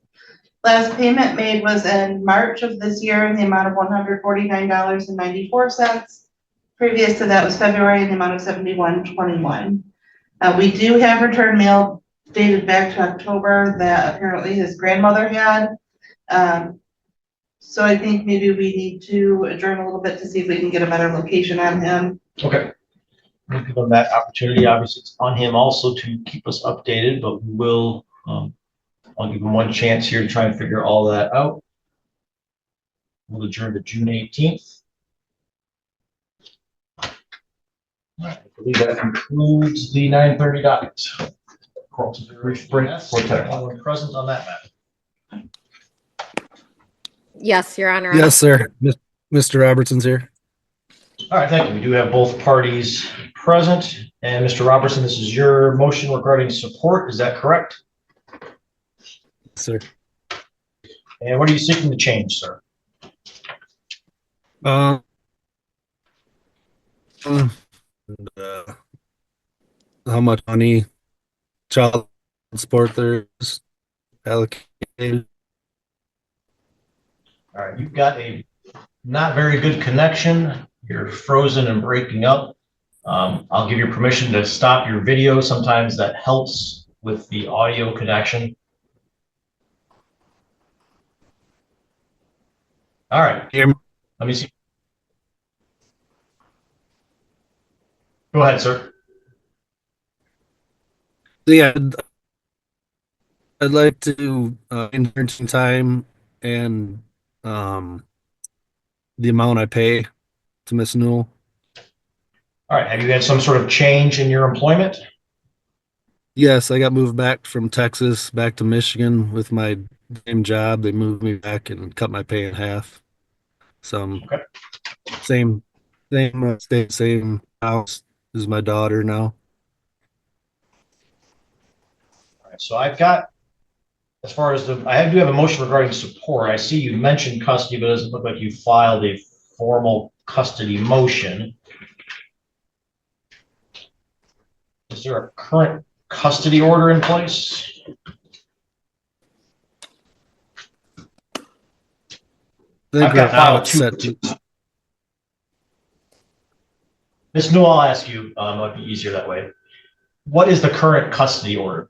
Last payment made was in March of this year in the amount of $149.94. Previous to that was February in the amount of $71.21. We do have return mail dated back to October that apparently his grandmother had. So I think maybe we need to adjourn a little bit to see if we can get a better location on him. Okay. We'll give him that opportunity. Obviously, it's on him also to keep us updated, but we will, I'll give him one chance here to try and figure all that out. We'll adjourn to June 18th. All right, I believe that concludes the 9:30 docket. Brief break for anyone present on that matter. Yes, Your Honor. Yes, sir. Mr. Robertson's here. All right, thank you. We do have both parties present. And Mr. Robertson, this is your motion regarding support. Is that correct? Sir. And what are you seeking to change, sir? How much money child support there is allocated? All right, you've got a not very good connection. You're frozen and breaking up. I'll give you permission to stop your video. Sometimes that helps with the audio connection. All right, let me see. Go ahead, sir. Yeah, I'd like to intern some time and the amount I pay to Miss Newell. All right, have you had some sort of change in your employment? Yes, I got moved back from Texas back to Michigan with my same job. They moved me back and cut my pay in half. So okay. same state, same house as my daughter now. All right, so I've got, as far as I do have a motion regarding support. I see you mentioned custody, but it doesn't look like you filed a formal custody motion. Is there a current custody order in place? I've got file 2. Ms. Newell, I'll ask you, it might be easier that way. What is the current custody order?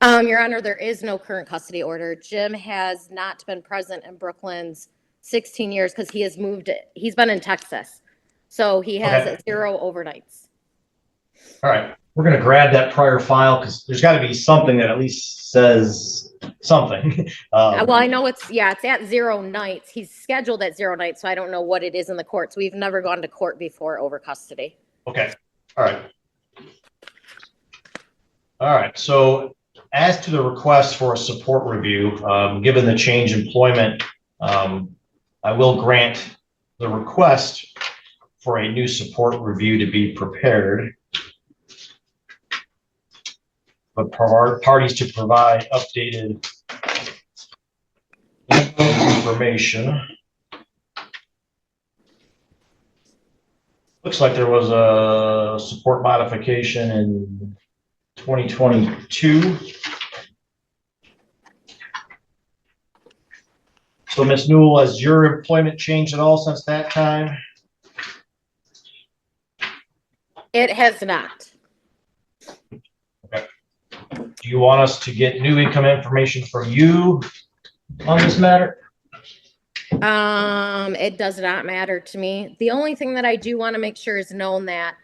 Your Honor, there is no current custody order. Jim has not been present in Brooklyn's 16 years because he has moved. He's been in Texas. So he has 0 overnights. All right. We're going to grab that prior file because there's got to be something that at least says something. Well, I know it's at 0 nights. He's scheduled at 0 nights, so I don't know what it is in the courts. We've never gone to court before over custody. Okay. All right. All right. So as to the request for a support review, given the change in employment, I will grant the request for a new support review to be prepared. But parties to provide updated information. Looks like there was a support modification in 2022. So Ms. Newell, has your employment changed at all since that time? It has not. Okay. Do you want us to get new income information from you on this matter? It does not matter to me. The only thing that I do want to make sure is known that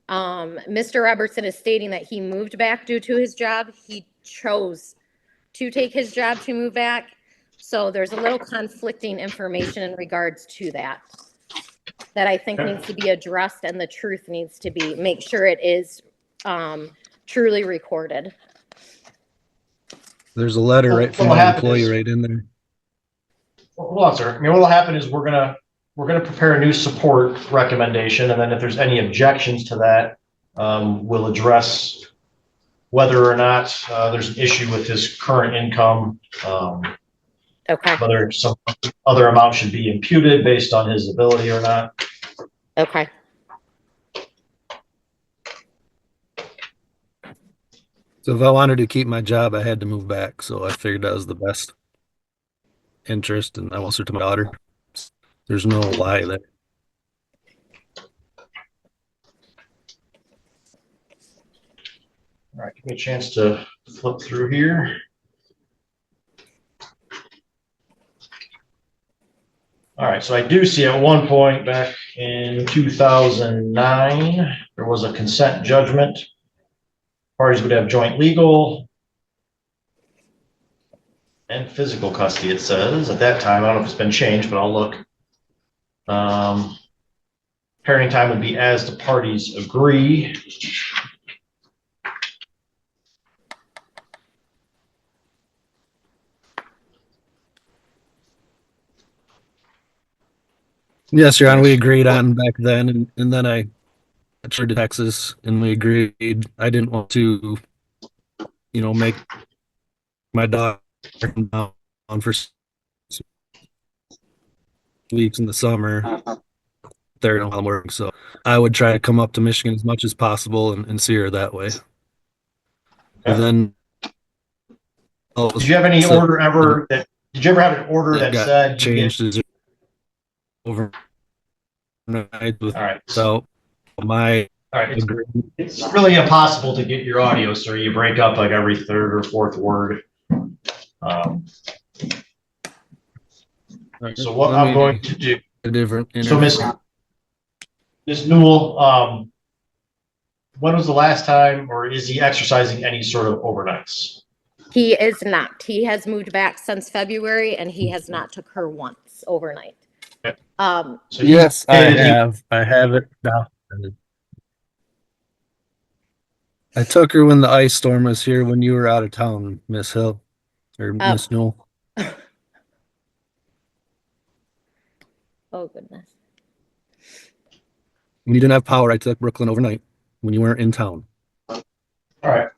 Mr. Robertson is stating that he moved back due to his job. He chose to take his job to move back. So there's a little conflicting information in regards to that I think needs to be addressed, and the truth needs to be, make sure it is truly recorded. There's a letter right from my employee right in there. Hold on, sir. I mean, what'll happen is we're gonna prepare a new support recommendation, and then if there's any objections to that, we'll address whether or not there's an issue with his current income. Okay. Whether some other amount should be imputed based on his ability or not. Okay. So if I wanted to keep my job, I had to move back. So I figured that was the best interest, and I won't sue to my daughter. There's no lie there. All right, give me a chance to flip through here. All right, so I do see at one point back in 2009, there was a consent judgment. Parties would have joint legal and physical custody, it says. At that time, I don't know if it's been changed, but I'll look. Parenting time would be as the parties agree. Yes, Your Honor, we agreed on back then, and then I transferred to Texas, and we agreed. I didn't want to, make my daughter come down for weeks in the summer. There, no I'm working, so I would try to come up to Michigan as much as possible and see her that way. And then, did you have any order ever that? Did you ever have an order that said changed overnight with so my it's really impossible to get your audio, sir. You break up like every third or fourth word. So what I'm going to do, so Miss Newell, when was the last time, or is he exercising any sort of overnights? He is not. He has moved back since February, and he has not took her once overnight. Okay. So yes, I have it now. I took her when the ice storm was here when you were out of town, Miss Hill, or Miss Newell. Oh, goodness. When you didn't have power, I took Brooklyn overnight when you weren't in town. All right.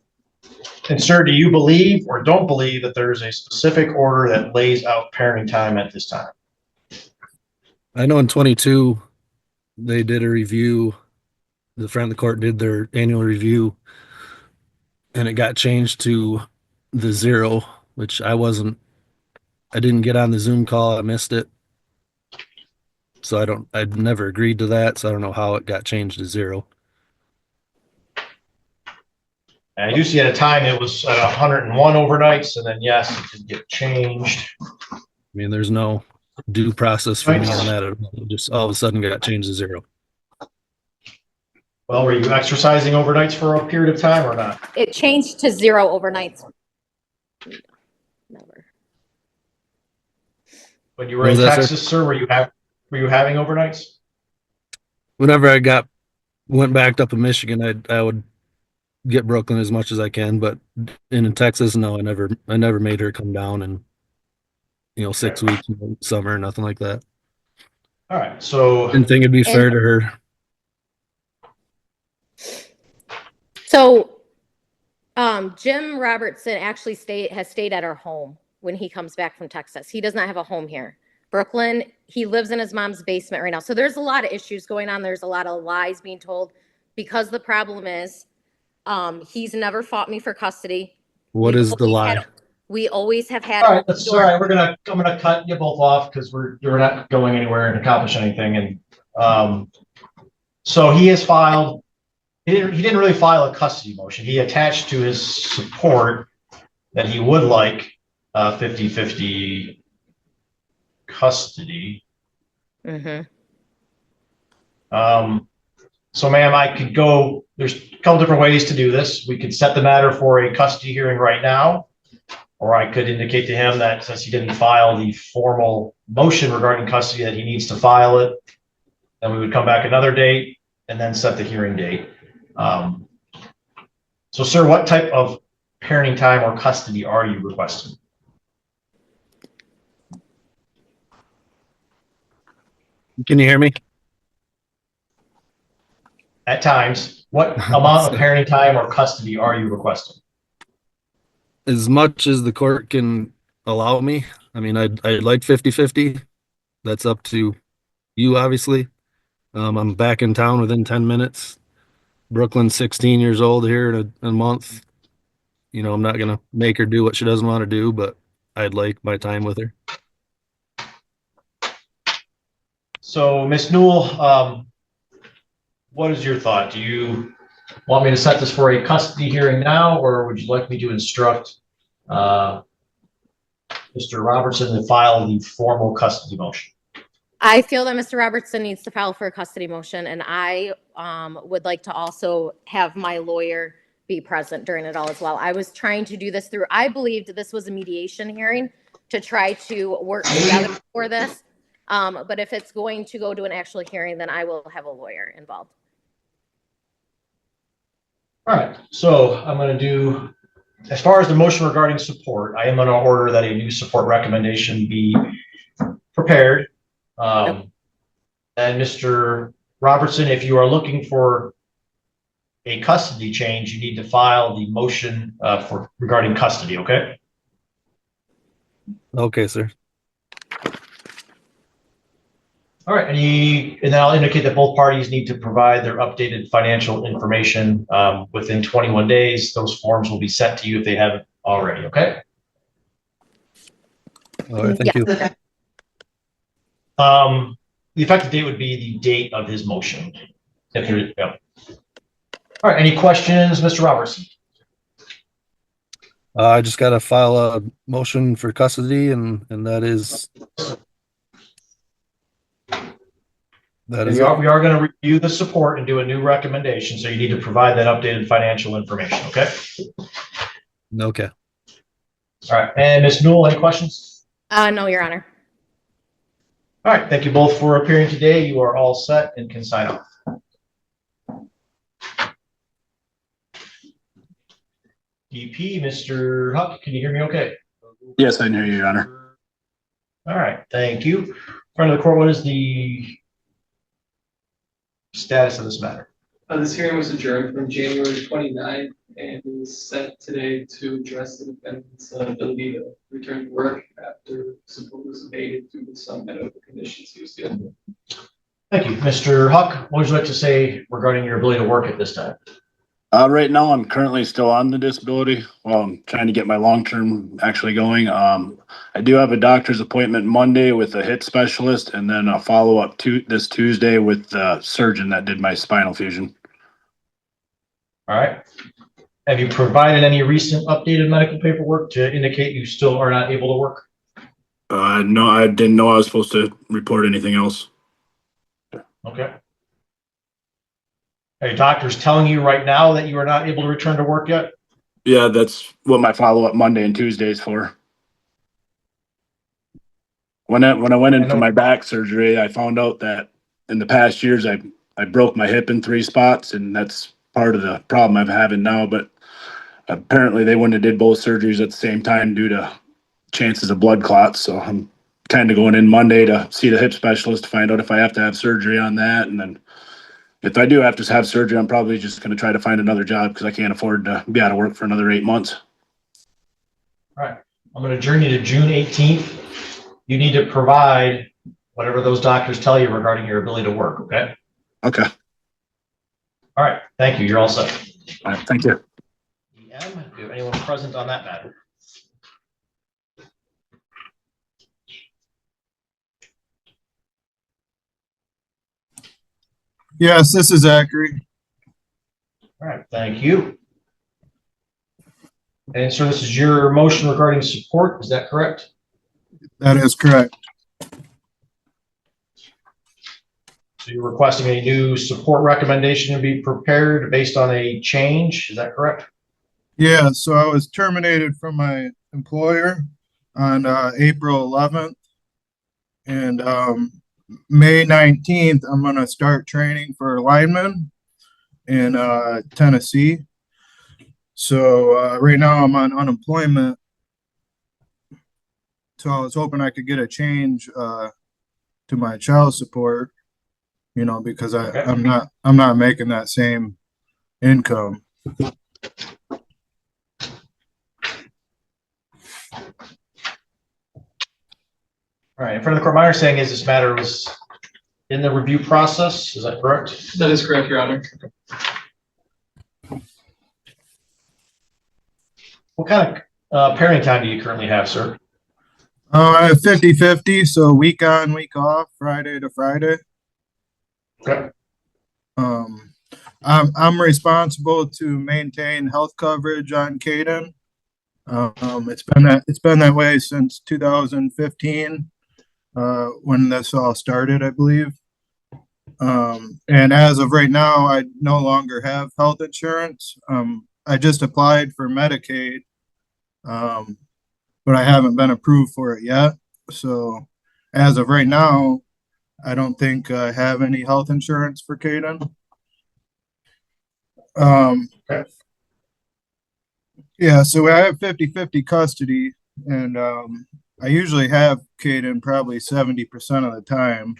And sir, do you believe or don't believe that there's a specific order that lays out parenting time at this time? I know in 22, they did a review. The front of the court did their annual review, and it got changed to the 0, which I didn't get on the Zoom call. I missed it. So I'd never agreed to that. So I don't know how it got changed to 0. And I do see at a time it was at 101 overnights, and then yes, it did get changed. I mean, there's no due process for me on that. It just all of a sudden got changed to 0. Well, were you exercising overnights for a period of time or not? It changed to 0 overnights. Never. When you were in Texas, sir, were you having overnights? Whenever I went back up in Michigan, I would get Brooklyn as much as I can, but in Texas, no, I never made her come down and 6 weeks in the summer, nothing like that. All right, so didn't think it'd be fair to her. So, Jim Robertson actually has stayed at our home when he comes back from Texas. He does not have a home here. Brooklyn, he lives in his mom's basement right now. So there's a lot of issues going on. There's a lot of lies being told because the problem is he's never fought me for custody. What is the lie? We always have had. All right, that's all right. I'm gonna cut you both off because we're not going anywhere and accomplish anything. And so he has filed. He didn't really file a custody motion. He attached to his support that he would like 50-50 custody. Mm-hmm. So ma'am, I could go, there's a couple different ways to do this. We could set the matter for a custody hearing right now, or I could indicate to him that since he didn't file the formal motion regarding custody that he needs to file it, then we would come back another date and then set the hearing date. So, sir, what type of parenting time or custody are you requesting? Can you hear me? At times, what amount of parenting time or custody are you requesting? As much as the court can allow me. I mean, I'd like 50-50. That's up to you, obviously. I'm back in town within 10 minutes. Brooklyn's 16 years old here in a month. You know, I'm not going to make her do what she doesn't want to do, but I'd like my time with her. So, Ms. Newell, what is your thought? Do you want me to set this for a custody hearing now, or would you like me to instruct Mr. Robertson to file the formal custody motion? I feel that Mr. Robertson needs to file for a custody motion, and I would like to also have my lawyer be present during it all as well. I was trying to do this through, I believed this was a mediation hearing to try to work together for this. But if it's going to go to an actual hearing, then I will have a lawyer involved. All right, so I'm going to do, as far as the motion regarding support, I am going to order that a new support recommendation be prepared. And Mr. Robertson, if you are looking for a custody change, you need to file the motion for regarding custody, okay? Okay, sir. All right, and then I'll indicate that both parties need to provide their updated financial information within 21 days. Those forms will be sent to you if they haven't already, okay? All right, thank you. The effective date would be the date of his motion. If you're, yeah. All right, any questions, Mr. Robertson? I just got to file a motion for custody, and that is We are going to review the support and do a new recommendation, so you need to provide that updated financial information, okay? Okay. All right, and Ms. Newell, any questions? No, Your Honor. All right, thank you both for appearing today. You are all set and can sign off. DP, Mr. Huck, can you hear me okay? Yes, I can hear you, Your Honor. All right, thank you. Front of the court, what is the status of this matter? This hearing was adjourned from January 29th and is set today to address the defendant's ability to return to work after support was abated due to some medical conditions he was dealing with. Thank you. Mr. Huck, what would you like to say regarding your ability to work at this time? Right now, I'm currently still on the disability. Well, I'm trying to get my long-term actually going. I do have a doctor's appointment Monday with a hip specialist, and then a follow-up this Tuesday with the surgeon that did my spinal fusion. All right. Have you provided any recent updated medical paperwork to indicate you still are not able to work? No, I didn't know I was supposed to report anything else. Okay. Are your doctors telling you right now that you are not able to return to work yet? Yeah, that's what my follow-up Monday and Tuesday is for. When I went in for my back surgery, I found out that in the past years I broke my hip in 3 spots, and that's part of the problem I'm having now. But apparently they wouldn't have did both surgeries at the same time due to chances of blood clots. So I'm kind of going in Monday to see the hip specialist to find out if I have to have surgery on that, and then if I do have to have surgery, I'm probably just going to try to find another job because I can't afford to be out of work for another 8 months. All right. I'm going to adjourn you to June 18th. You need to provide whatever those doctors tell you regarding your ability to work, okay? Okay. All right. Thank you. You're all set. All right. Thank you. EM, do you have anyone present on that matter? Yes, this is Zachary. All right. Thank you. And so this is your motion regarding support. Is that correct? That is correct. So you're requesting a new support recommendation to be prepared based on a change. Is that correct? Yeah, so I was terminated from my employer on April 11th. And May 19th, I'm going to start training for linemen in Tennessee. So right now I'm on unemployment. So I was hoping I could get a change to my child support, you know, because I'm not making that same income. All right, in front of the court, my understanding is this matter was in the review process. Is that correct? That is correct, Your Honor. What kind of parenting time do you currently have, sir? I have 50-50, so week on, week off, Friday to Friday. Okay. I'm responsible to maintain health coverage on Caden. It's been that way since 2015, when this all started, I believe. And as of right now, I no longer have health insurance. I just applied for Medicaid, but I haven't been approved for it yet. So as of right now, I don't think I have any health insurance for Caden. Okay. Yeah, so I have 50-50 custody, and I usually have Caden probably 70% of the time.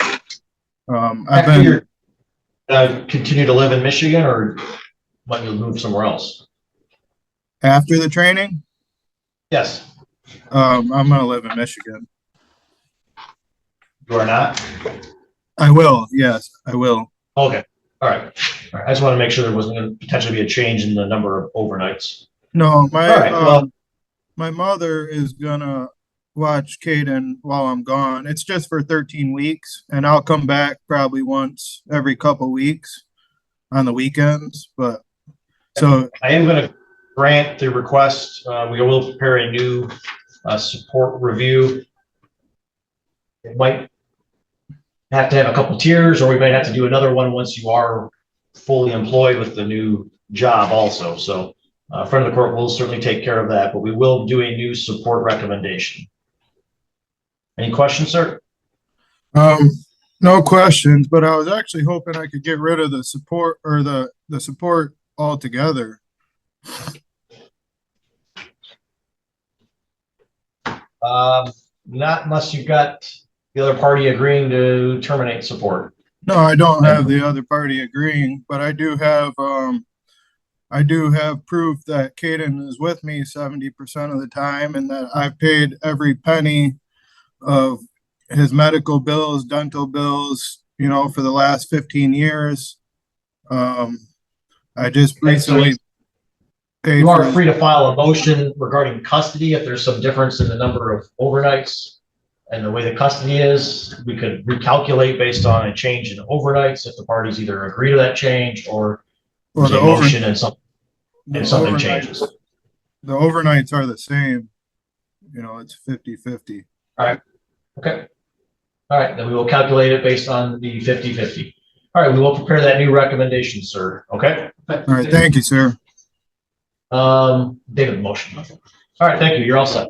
I've been continue to live in Michigan, or might you move somewhere else? After the training? Yes. I'm gonna live in Michigan. You are not? I will, yes, I will. Okay. All right. All right. I just want to make sure there wasn't going to potentially be a change in the number of overnights. No, my my mother is gonna watch Caden while I'm gone. It's just for 13 weeks, and I'll come back probably once every couple weeks on the weekends. But so I am going to grant the request. We will prepare a new support review. It might have to have a couple tiers, or we might have to do another one once you are fully employed with the new job also. So friend of the court will certainly take care of that, but we will do a new support recommendation. Any questions, sir? no questions, but I was actually hoping I could get rid of the support, or the support altogether. Not unless you've got the other party agreeing to terminate support. No, I don't have the other party agreeing, but I do have proof that Caden is with me 70% of the time, and that I've paid every penny of his medical bills, dental bills, you know, for the last 15 years. I just recently paid. You are free to file a motion regarding custody if there's some difference in the number of overnights and the way the custody is. We could recalculate based on a change in overnights if the parties either agree to that change, or there's a motion and something changes. The overnights are the same. You know, it's 50-50. All right. Okay. All right. Then we will calculate it based on the 50-50. All right. We will prepare that new recommendation, sir. Okay. All right. Thank you, sir. David, motion. All right. Thank you. You're all set.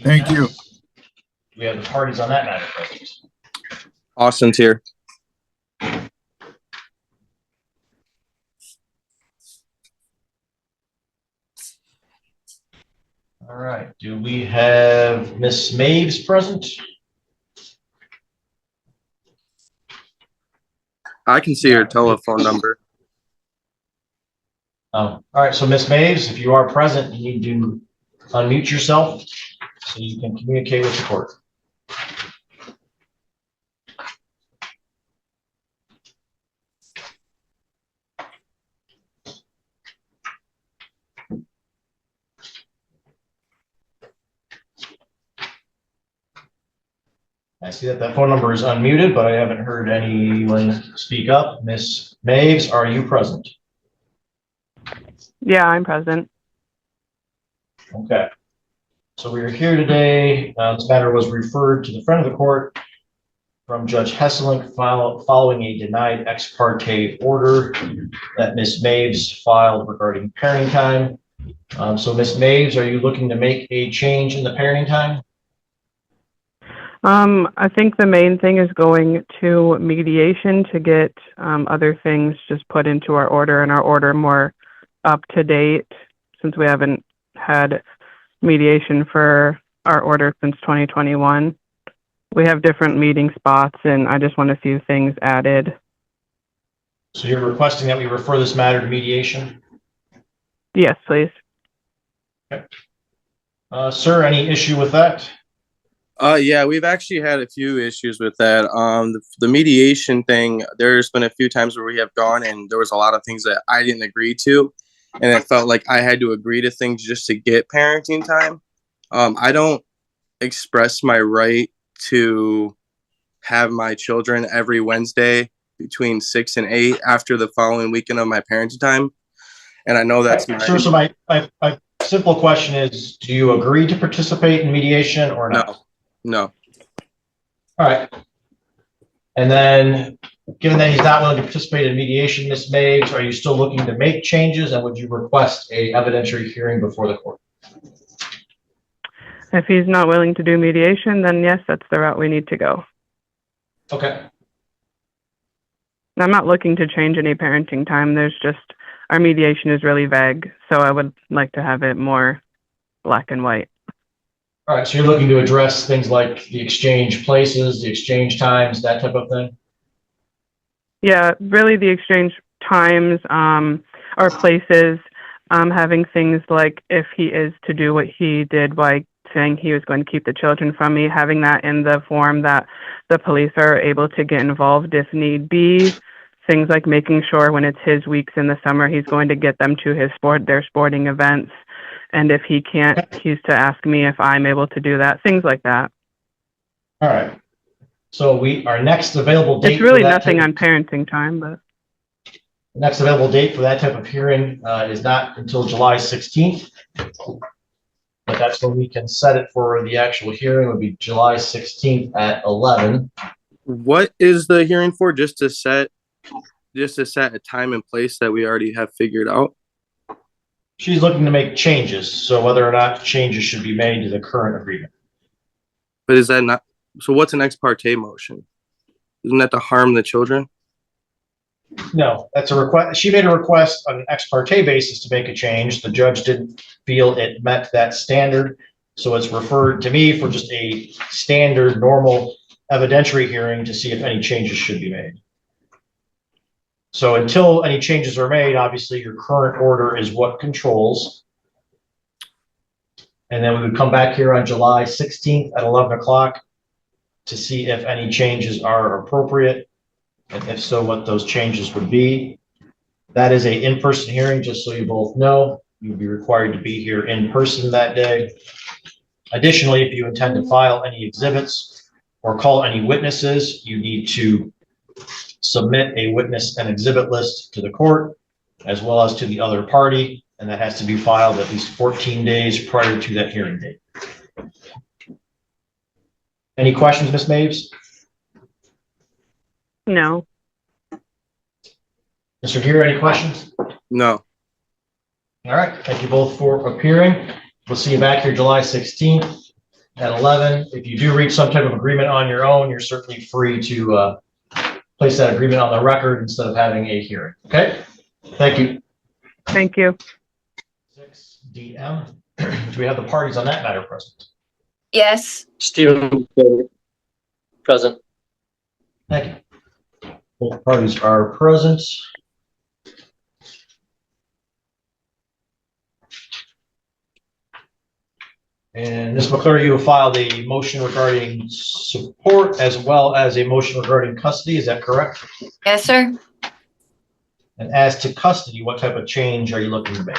Thank you. We have the parties on that matter present. Austin's here. All right. Do we have Miss Maves present? I can see her telephone number. All right. So Miss Maves, if you are present, you need to unmute yourself so you can communicate with the court. I see that phone number is unmuted, but I haven't heard anyone speak up. Miss Maves, are you present? Yeah, I'm present. Okay. So we are here today. This matter was referred to the front of the court from Judge Hesselink following a denied ex parte order that Miss Maves filed regarding parenting time. So Miss Maves, are you looking to make a change in the parenting time? I think the main thing is going to mediation to get other things just put into our order, and our order more up to date. since we haven't had mediation for our order since 2021. We have different meeting spots, and I just want a few things added. So you're requesting that we refer this matter to mediation? Yes, please. Okay. Sir, any issue with that? Yeah, we've actually had a few issues with that. The mediation thing, there's been a few times where we have gone and there was a lot of things that I didn't agree to, and it felt like I had to agree to things just to get parenting time. I don't express my right to have my children every Wednesday between 6 and 8 after the following weekend of my parenting time. And I know that's my... Sir, so my simple question is, do you agree to participate in mediation or not? No. All right. And then, given that he's not willing to participate in mediation, Ms. Mabes, are you still looking to make changes, and would you request a evidentiary hearing before the court? If he's not willing to do mediation, then yes, that's the route we need to go. Okay. I'm not looking to change any parenting time. There's just, our mediation is really vague, so I would like to have it more black and white. All right, so you're looking to address things like the exchange places, the exchange times, that type of thing? Yeah, really the exchange times or places, having things like if he is to do what he did by saying he was going to keep the children from me, having that in the form that the police are able to get involved if need be. Things like making sure when it's his weeks in the summer, he's going to get them to their sporting events. And if he can't, he's to ask me if I'm able to do that, things like that. All right. So our next available date. It's really nothing on parenting time, but. The next available date for that type of hearing is not until July 16th. But that's when we can set it for the actual hearing. It would be July 16th at 11. What is the hearing for? Just to set a time and place that we already have figured out? She's looking to make changes, so whether or not changes should be made to the current agreement. But is that not, so what's an ex parte motion? Isn't that to harm the children? No, that's a request. She made a request on an ex parte basis to make a change. The judge didn't feel it met that standard, so it's referred to me for just a standard, normal evidentiary hearing to see if any changes should be made. So until any changes are made, obviously your current order is what controls. And then we would come back here on July 16th at 11 o'clock to see if any changes are appropriate, and if so, what those changes would be. That is a in-person hearing, just so you both know. You'd be required to be here in person that day. Additionally, if you intend to file any exhibits or call any witnesses, you need to submit a witness and exhibit list to the court, as well as to the other party, and that has to be filed at least 14 days prior to that hearing date. Any questions, Ms. Mabes? No. Mr. Gear, any questions? No. All right, thank you both for appearing. We'll see you back here July 16th at 11. If you do reach some type of agreement on your own, you're certainly free to place that agreement on the record instead of having a hearing. Okay? Thank you. Thank you. 6 DM. Do we have the parties on that matter present? Yes. Stephen, present. Thank you. Both parties are present. And Ms. McClure, you have filed a motion regarding support as well as a motion regarding custody. Is that correct? Yes, sir. And as to custody, what type of change are you looking to make?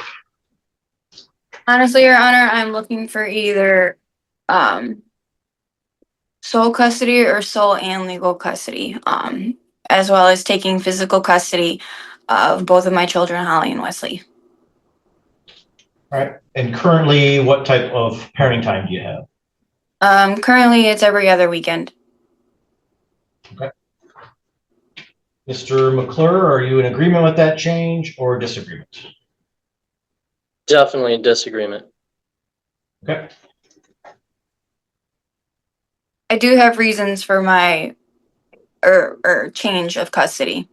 Honestly, Your Honor, I'm looking for either sole custody or sole and legal custody, as well as taking physical custody of both of my children, Holly and Wesley. All right. And currently, what type of parenting time do you have? Currently, it's every other weekend. Okay. Mr. McClure, are you in agreement with that change or disagreement? Definitely a disagreement. Okay. I do have reasons for my or change of custody.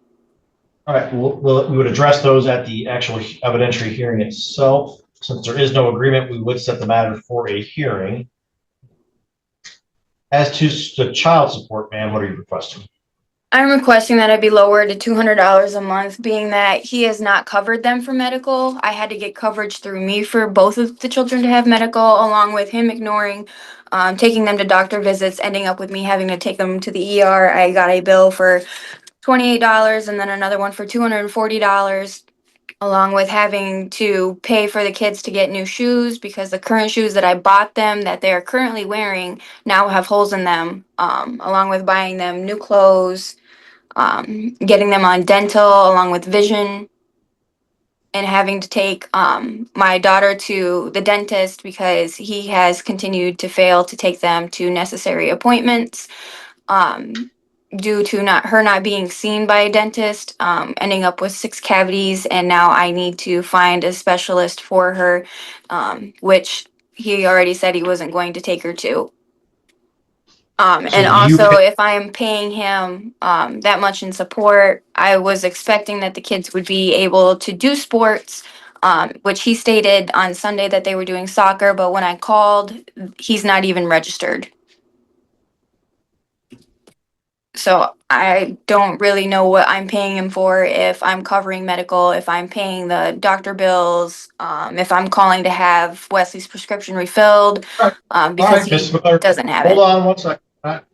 All right. We would address those at the actual evidentiary hearing itself. since there is no agreement, we would set the matter for a hearing. As to the child support, ma'am, what are you requesting? I'm requesting that it be lowered to $200 a month, being that he has not covered them for medical. I had to get coverage through me for both of the children to have medical, along with him ignoring taking them to doctor visits, ending up with me having to take them to the ER. I got a bill for $28 and then another one for $240, along with having to pay for the kids to get new shoes because the current shoes that I bought them that they are currently wearing now have holes in them, along with buying them new clothes, getting them on dental along with vision, and having to take my daughter to the dentist because he has continued to fail to take them to necessary appointments, due to her not being seen by a dentist, ending up with 6 cavities, and now I need to find a specialist for her, which he already said he wasn't going to take her to. And do you also, if I am paying him that much in support, I was expecting that the kids would be able to do sports, which he stated on Sunday that they were doing soccer, but when I called, he's not even registered. So I don't really know what I'm paying him for, if I'm covering medical, if I'm paying the doctor bills, if I'm calling to have Wesley's prescription refilled, because Ms. he McClure, doesn't have hold it. on one second.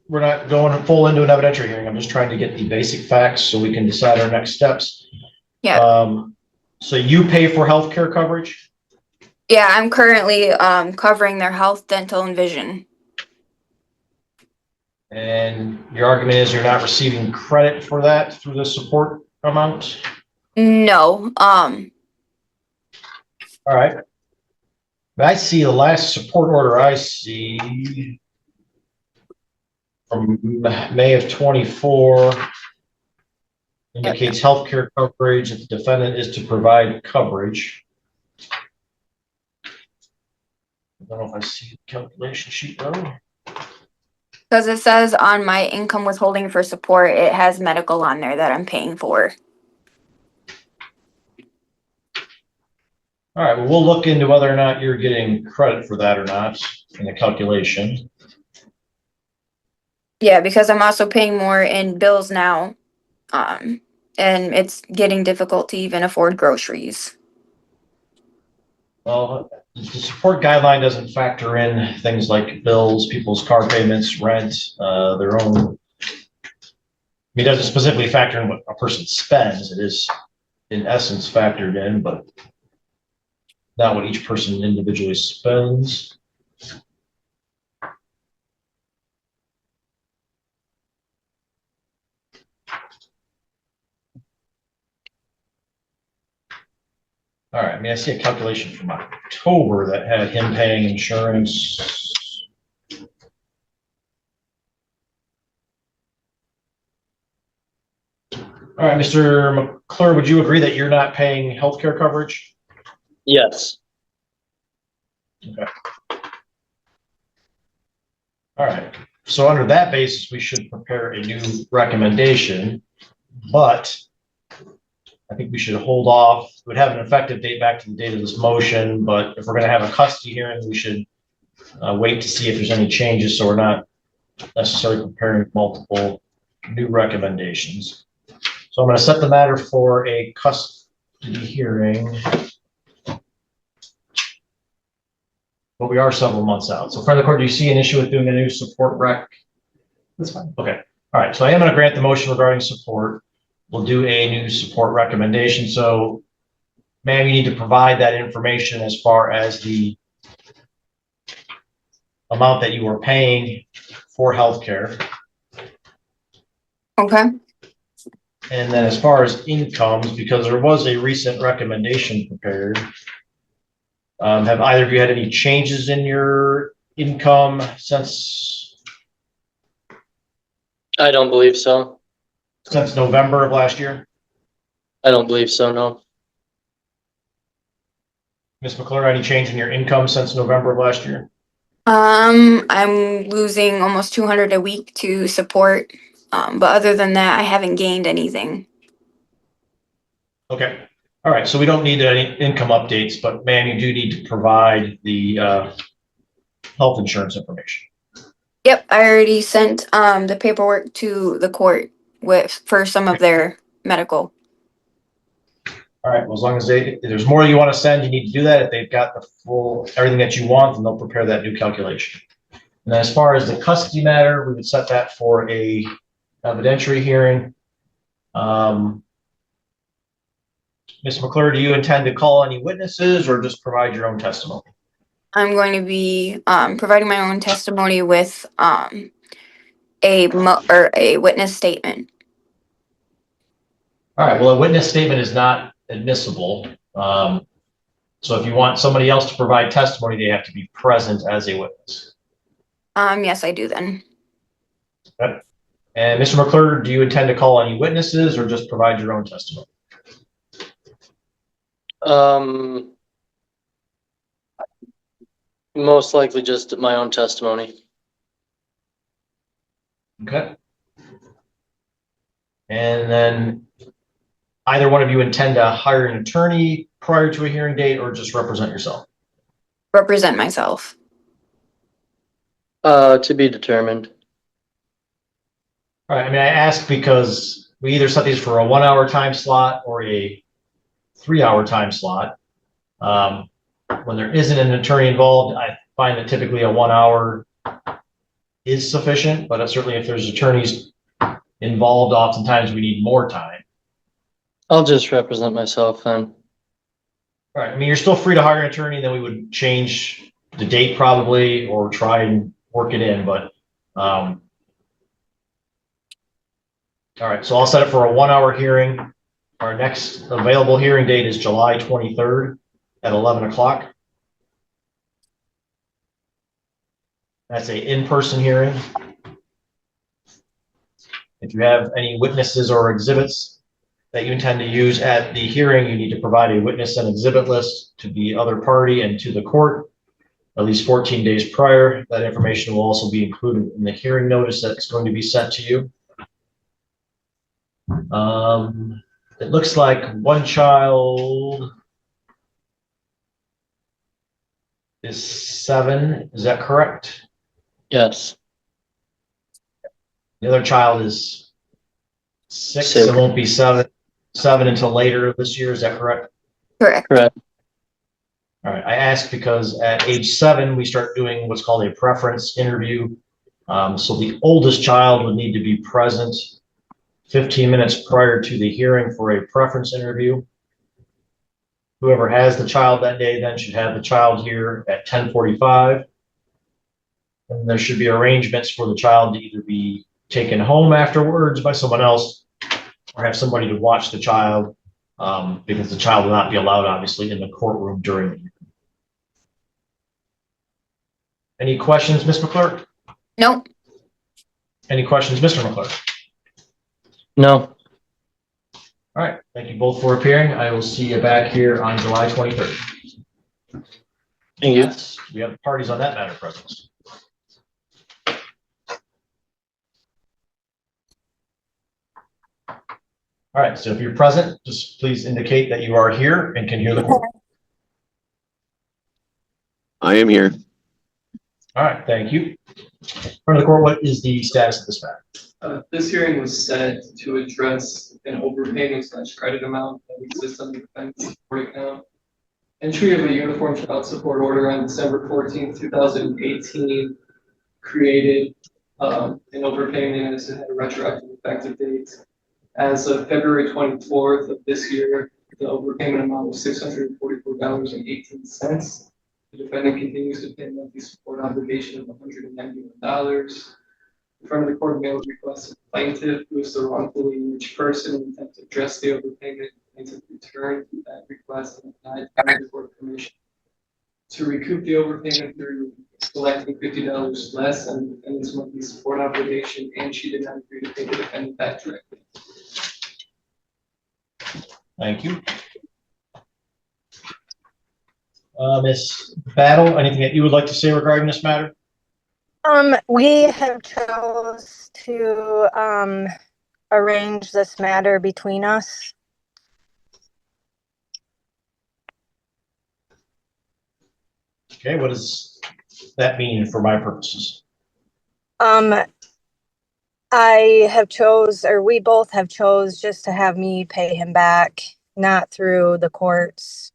We're not going full into an evidentiary hearing. I'm just trying to get the basic facts so we can decide our next steps. Yeah. So you pay for healthcare coverage? Yeah, I'm currently covering their health, dental, and vision. And your argument is you're not receiving credit for that through the support amount? No. All right. I see the last support order I see from May of 24 indicates healthcare coverage if the defendant is to provide coverage. I don't know if I see the calculation sheet though. Because it says on my income withholding for support, it has medical on there that I'm paying for. All right, well, we'll look into whether or not you're getting credit for that or not in the calculation. Yeah, because I'm also paying more in bills now. And it's getting difficult to even afford groceries. Well, the support guideline doesn't factor in things like bills, people's car payments, rent, their own. It doesn't specifically factor in what a person spends. It is, in essence, factored in, but not what each person individually spends. All right, I mean, I see a calculation from October that had him paying insurance. All right, Mr. McClure, would you agree that you're not paying healthcare coverage? Yes. Okay. All right, so under that basis, we should prepare a new recommendation, but I think we should hold off. We'd have an effective date back to the date of this motion, but if we're going to have a custody hearing, we should wait to see if there's any changes, so we're not necessarily preparing multiple new recommendations. So I'm going to set the matter for a custody hearing, but we are several months out. So, friend of the court, do you see an issue with doing a new support rec? That's fine. Okay. All right. So I am going to grant the motion regarding support. We'll do a new support recommendation. So, ma'am, you need to provide that information as far as the amount that you are paying for healthcare. Okay. And then as far as incomes, because there was a recent recommendation prepared, have either of you had any changes in your income since? I don't believe so. Since November of last year? I don't believe so, no. Ms. McClure, any change in your income since November of last year? I'm losing almost 200 a week to support. But other than that, I haven't gained anything. Okay. All right, so we don't need any income updates, but ma'am, you do need to provide the health insurance information. Yep, I already sent the paperwork to the court for some of their medical. All right, well, as long as if there's more you want to send, you need to do that. If they've got the full, everything that you want, then they'll prepare that new calculation. And as far as the custody matter, we would set that for a evidentiary hearing. Ms. McClure, do you intend to call any witnesses or just provide your own testimony? I'm going to be providing my own testimony with a witness statement. All right, well, a witness statement is not admissible. So if you want somebody else to provide testimony, they have to be present as a witness. Yes, I do then. Okay. And Mr. McClure, do you intend to call any witnesses or just provide your own testimony? Most likely just my own testimony. Okay. And then either one of you intend to hire an attorney prior to a hearing date or just represent yourself? Represent myself. To be determined. All right, I mean, I ask because we either set these for a 1 hour time slot or a 3 hour time slot. When there isn't an attorney involved, I find that typically a 1 hour is sufficient, but certainly if there's attorneys involved, oftentimes we need more time. I'll just represent myself then. All right, I mean, you're still free to hire an attorney, then we would change the date probably or try and work it in, but all right, so I'll set it for a 1 hour hearing. Our next available hearing date is July 23rd at 11 o'clock. That's an in-person hearing. If you have any witnesses or exhibits that you intend to use at the hearing, you need to provide a witness and exhibit list to the other party and to the court at least 14 days prior. That information will also be included in the hearing notice that's going to be sent to you. It looks like one child is 7. Is that correct? Yes. The other child is 6. It won't be 7 until later this year. Is that correct? Correct. Correct. All right. I ask because at age 7, we start doing what's called a preference interview. So the oldest child would need to be present 15 minutes prior to the hearing for a preference interview. Whoever has the child that day then should have the child here at 10:45. And there should be arrangements for the child to either be taken home afterwards by someone else or have somebody to watch the child because the child will not be allowed, obviously, in the courtroom during the hearing. Any questions, Ms. McClure? Nope. Any questions, Mr. McClure? No. All right, thank you both for appearing. I will see you back here on July 23rd. Thank you. We have parties on that matter present. All right, so if you're present, just please indicate that you are here and can hear the court. I am here. All right, thank you. In front of the court, what is the status of this matter? This hearing was set to address an overpayment / credit amount that exists on the defendant's support account. Entry of a uniform child support order on December 14th, 2018 created an overpayment as it had a retroactive effective date. As of February 24th of this year, the overpayment amount was $644.18. The defendant continues to pay a monthly support obligation of $191. In front of the court, mail requests of plaintiff, who is the wrongfully enriched person, intent to address the overpayment. Plaintiff returned that request and denied the court permission to recoup the overpayment through collecting $50 less than the defendant's monthly support obligation, and she did not agree to pay the defendant back directly. Thank you. Ms. Battle, anything that you would like to say regarding this matter? We have chose to arrange this matter between us. Okay, what does that mean for my purposes? I have chose, or we both have chose just to have me pay him back, not through the courts.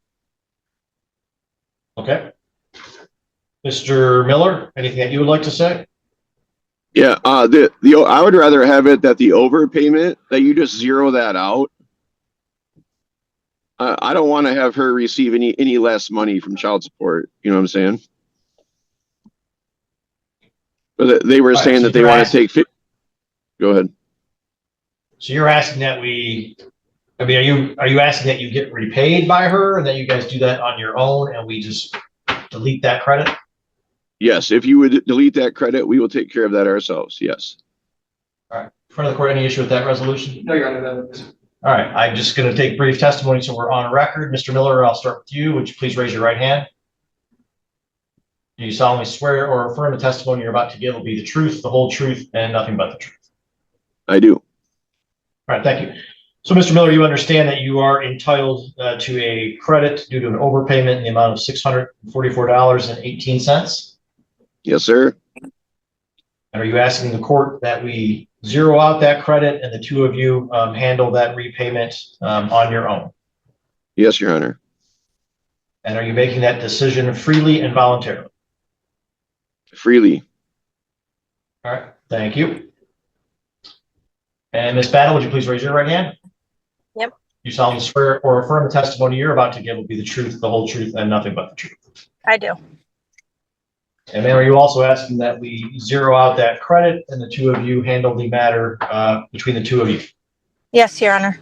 Okay. Mr. Miller, anything that you would like to say? Yeah, I would rather have it that the overpayment, that you just zero that out. I don't want to have her receive any less money from child support. You know what I'm saying? But they were saying that they want to take. Go ahead. So you're asking that are you asking that you get repaid by her, or that you guys do that on your own and we just delete that credit? Yes, if you would delete that credit, we will take care of that ourselves. Yes. All right. In front of the court, any issue with that resolution? No, Your Honor. All right. I'm just going to take brief testimony so we're on record. Mr. Miller, I'll start with you. Would you please raise your right hand? Do you solemnly swear or affirm the testimony you're about to give will be the truth, the whole truth, and nothing but the truth? I do. All right. Thank you. So, Mr. Miller, you understand that you are entitled to a credit due to an overpayment in the amount of $644.18? Yes, sir. And are you asking the court that we zero out that credit and the two of you handle that repayment on your own? Yes, Your Honor. And are you making that decision freely and voluntarily? Freely. All right. Thank you. And Ms. Battle, would you please raise your right hand? Yep. You solemnly swear or affirm the testimony you're about to give will be the truth, the whole truth, and nothing but the truth? I do. And then are you also asking that we zero out that credit and the two of you handle the matter between the two of you? Yes, Your Honor.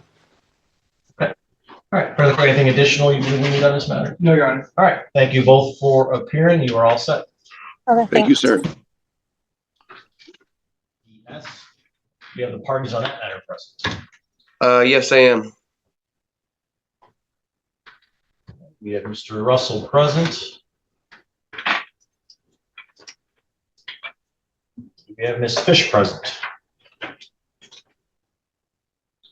Okay. All right. Further, anything additional you need on this matter? No, Your Honor. All right. Thank you both for appearing. You are all set. Okay, Thank you, sir. Yes. You have the parties on that matter present. Yes, I am. We have Mr. Russell present. We have Ms. Fish present.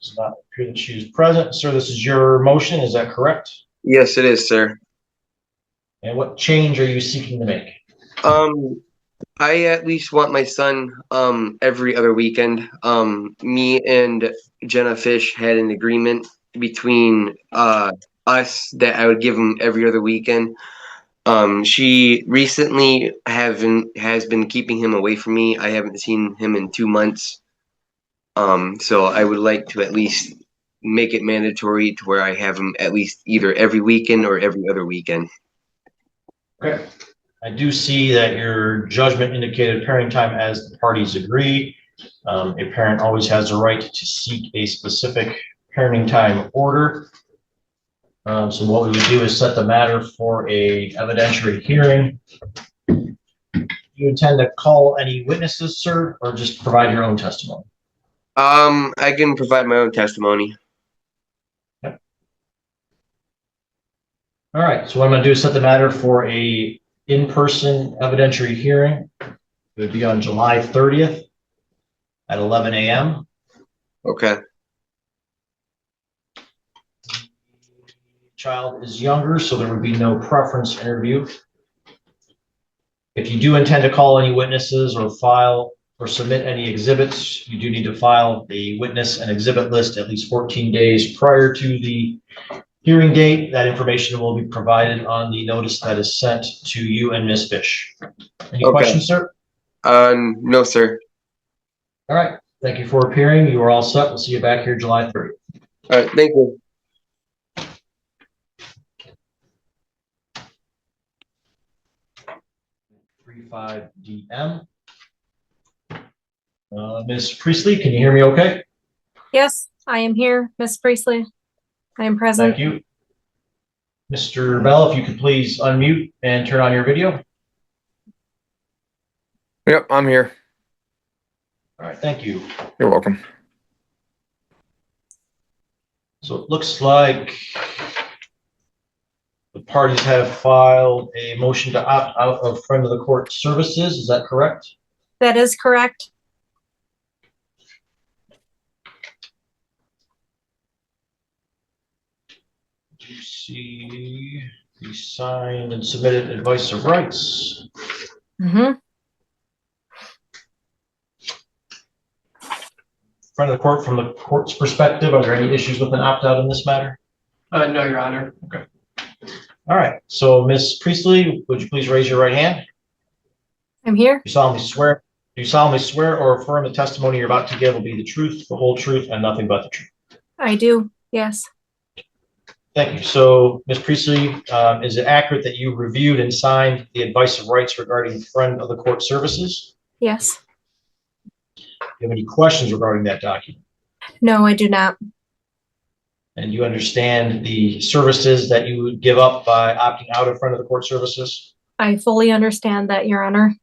Does not appear that she is present. Sir, this is your motion, is that correct? Yes, it is, sir. And what change are you seeking to make? I at least want my son every other weekend. Me and Jenna Fish had an agreement between us that I would give him every other weekend. She recently has been keeping him away from me. I haven't seen him in 2 months. So I would like to at least make it mandatory to where I have him at least either every weekend or every other weekend. Okay. I do see that your judgment indicated parenting time as the parties agree. A parent always has a right to seek a specific parenting time order. So what we would do is set the matter for a evidentiary hearing. Do you intend to call any witnesses, sir, or just provide your own testimony? I can provide my own testimony. Okay. All right, so what I'm going to do is set the matter for a in-person evidentiary hearing. It would be on July 30th at 11 a.m. Okay. Child is younger, so there would be no preference interview. If you do intend to call any witnesses or file or submit any exhibits, you do need to file a witness and exhibit list at least 14 days prior to the hearing date. That information will be provided on the notice that is sent to you and Ms. Fish. Any questions, sir? No, sir. All right. Thank you for appearing. You are all set. We'll see you back here July 30th. All right. Thank you. 35DM. Ms. Priestley, can you hear me okay? Yes, I am here, Miss Priestley. I am present. Thank you. Mr. Bell, if you could please unmute and turn on your video. Yep, I'm here. All right, thank you. You're welcome. So it looks like the parties have filed a motion to opt out of friend of the court services. Is that correct? That is correct. You see, the signed and submitted advice of rights. Mm-hmm. Front of the court, from the court's perspective, are there any issues with an opt-out in this matter? No, Your Honor. Okay. All right. So, Ms. Priestley, would you please raise your right hand? I'm here. Do you solemnly swear or affirm the testimony you're about to give will be the truth, the whole truth, and nothing but the truth? I do. Yes. Thank you. So, Ms. Priestley, is it accurate that you reviewed and signed the advice of rights regarding friend of the court services? Yes. Do you have any questions regarding that document? No, I do not. And you understand the services that you would give up by opting out of front of the court services? I fully understand that, Your Honor.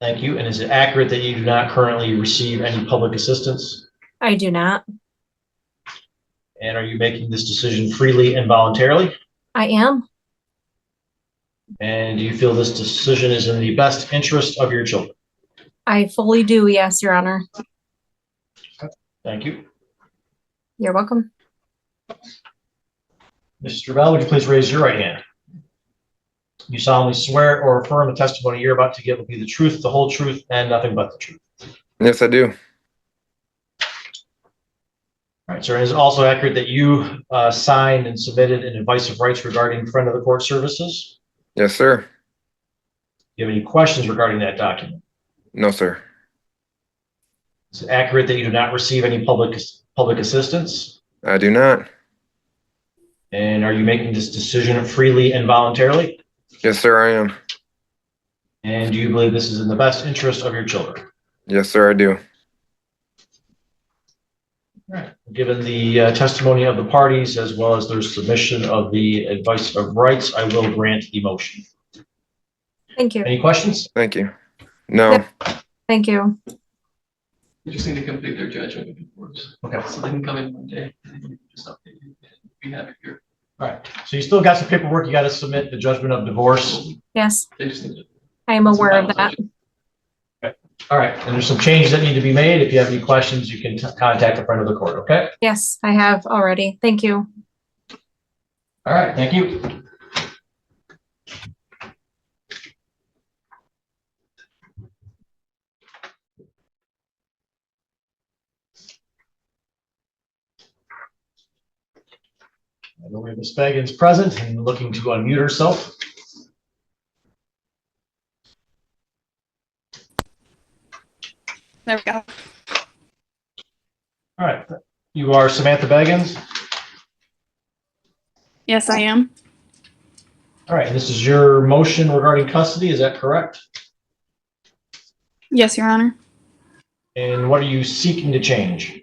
Thank you. And is it accurate that you do not currently receive any public assistance? I do not. And are you making this decision freely and voluntarily? I am. And do you feel this decision is in the best interest of your children? I fully do. Yes, Your Honor. Thank you. You're welcome. Mr. Bell, would you please raise your right hand? You solemnly swear or affirm the testimony you're about to give will be the truth, the whole truth, and nothing but the truth? Yes, I do. All right, sir. It is also accurate that you signed and submitted an advice of rights regarding friend of the court services? Yes, sir. Do you have any questions regarding that document? No, sir. Is it accurate that you do not receive any public assistance? I do not. And are you making this decision freely and voluntarily? Yes, sir, I am. And do you believe this is in the best interest of your children? Yes, sir, I do. All right. Given the testimony of the parties as well as their submission of the advice of rights, I will grant the motion. Thank you. Any questions? Thank you. No. Yep. Thank you. You just need to complete their judgment reports. Okay. So they can come in Monday and just update you. We have it here. All right. So you still got some paperwork. You got to submit the judgment of divorce. Yes. They just need to. I am aware of that. Okay. All right. And there's some changes that need to be made. If you have any questions, you can contact the friend of the court. Okay. Yes, I have already. Thank you. All right. Thank you. I know we have Ms. Baggins present and looking to unmute herself. There we go. All right. You are Samantha Baggins? Yes, I am. All right. This is your motion regarding custody. Is that correct? Yes, Your Honor. And what are you seeking to change?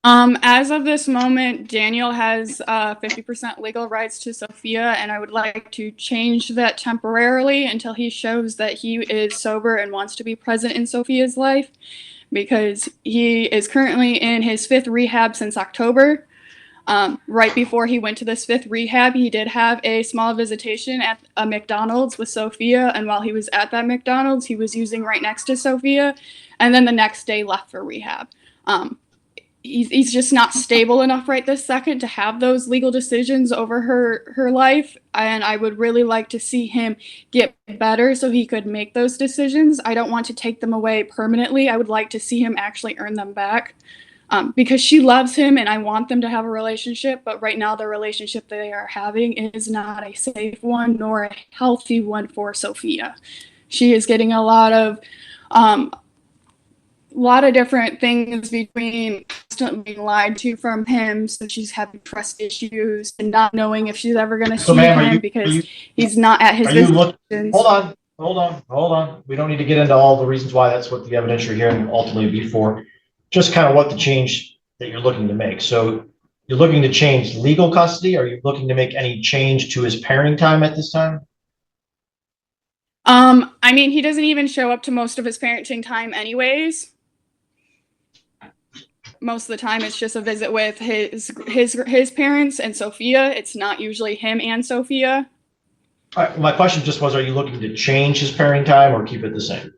As of this moment, Daniel has 50% legal rights to Sophia, and I would like to change that temporarily until he shows that he is sober and wants to be present in Sophia's life, because he is currently in his 5th rehab since October. Right before he went to this 5th rehab, he did have a small visitation at a McDonald's with Sophia, and while he was at that McDonald's, he was using right next to Sophia, and then the next day left for rehab. He's just not stable enough right this second to have those legal decisions over her life, and I would really like to see him get better so he could make those decisions. I don't want to take them away permanently. I would like to see him actually earn them back, because she loves him and I want them to have a relationship, but right now the relationship they are having is not a safe one nor a healthy one for Sophia. She is getting a lot of different things between constantly being lied to from him, so she's having trust issues and not knowing if she's ever going to see him because he's not at his visitations. Hold on. We don't need to get into all the reasons why. That's what the evidentiary hearing will ultimately be for. Just kind of what the change that you're looking to make. So you're looking to change legal custody. Are you looking to make any change to his parenting time at this time? I mean, he doesn't even show up to most of his parenting time anyways. Most of the time it's just a visit with his parents and Sophia. It's not usually him and Sophia. All right. My question just was, are you looking to change his parenting time or keep it the same?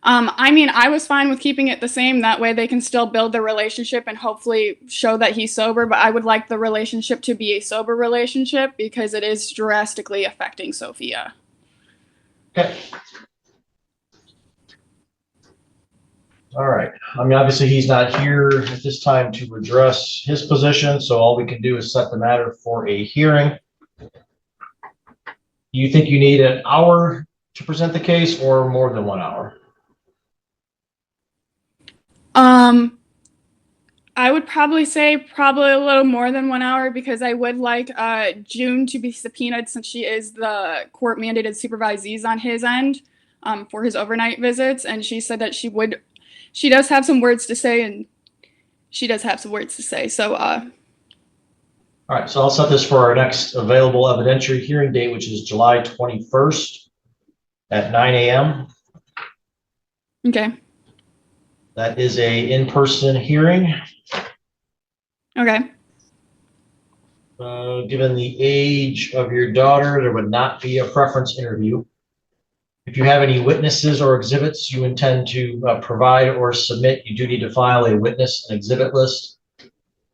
I mean, I was fine with keeping it the same. That way they can still build the relationship and hopefully show that he's sober. But I would like the relationship to be a sober relationship because it is drastically affecting Sophia. Okay. All right. I mean, obviously he's not here at this time to address his position, so all we can do is set the matter for a hearing. Do you think you need an hour to present the case or more than 1 hour? I would probably say a little more than 1 hour because I would like June to be subpoenaed since she is the court mandated supervisees on his end for his overnight visits, and she said that she does have some words to say, and she does have some words to say. So all right, so I'll set this for our next available evidentiary hearing date, which is July 21st at 9 a.m. Okay. That is a in-person hearing. Okay. Given the age of your daughter, there would not be a preference interview. If you have any witnesses or exhibits you intend to provide or submit, you do need to file a witness and exhibit list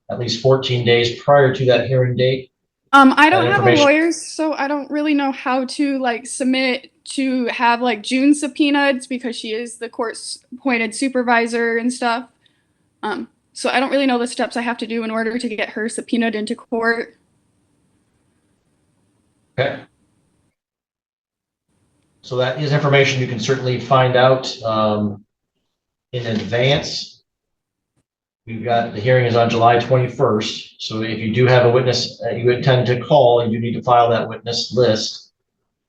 at least 14 days prior to that hearing date. I don't have a lawyer, so I don't really know how to like submit to have like June subpoenaed because she is the court's appointed supervisor and stuff. So I don't really know the steps I have to do in order to get her subpoenaed into court. Okay. So that is information you can certainly find out in advance. We've got the hearing is on July 21st. So if you do have a witness that you intend to call, you need to file that witness list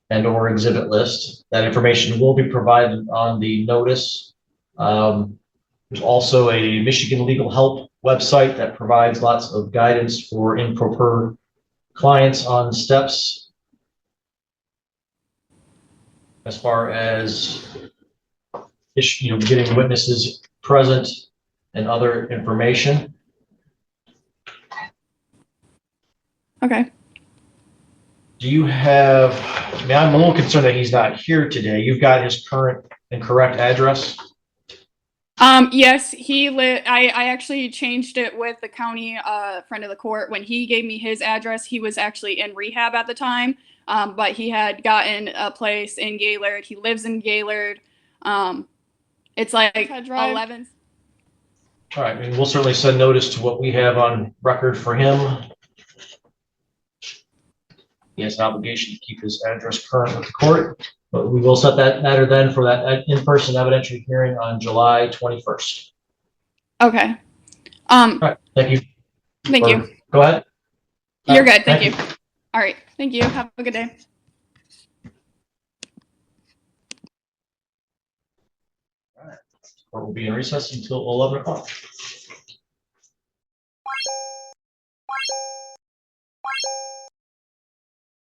and or exhibit list. That information will be provided on the notice. There's also a Michigan Legal Help website that provides lots of guidance for improper clients on steps as far as getting witnesses present and other information. Okay. Do you have, I mean, I'm a little concerned that he's not here today. You've got his current and correct address? Yes, I actually changed it with the county friend of the court. When he gave me his address, he was actually in rehab at the time, but he had gotten a place in Gaylord. He lives in Gaylord. It's like 11. All right, and we'll certainly send notice to what we have on record for him. He has an obligation to keep his address current with the court, but we will set that matter then for that in-person evidentiary hearing on July 21st. Okay. All right, thank you. Thank you. Go ahead. You're good. Thank you. All right. Thank you. Have a good day. All right. Court will be in recess until 11 o'clock.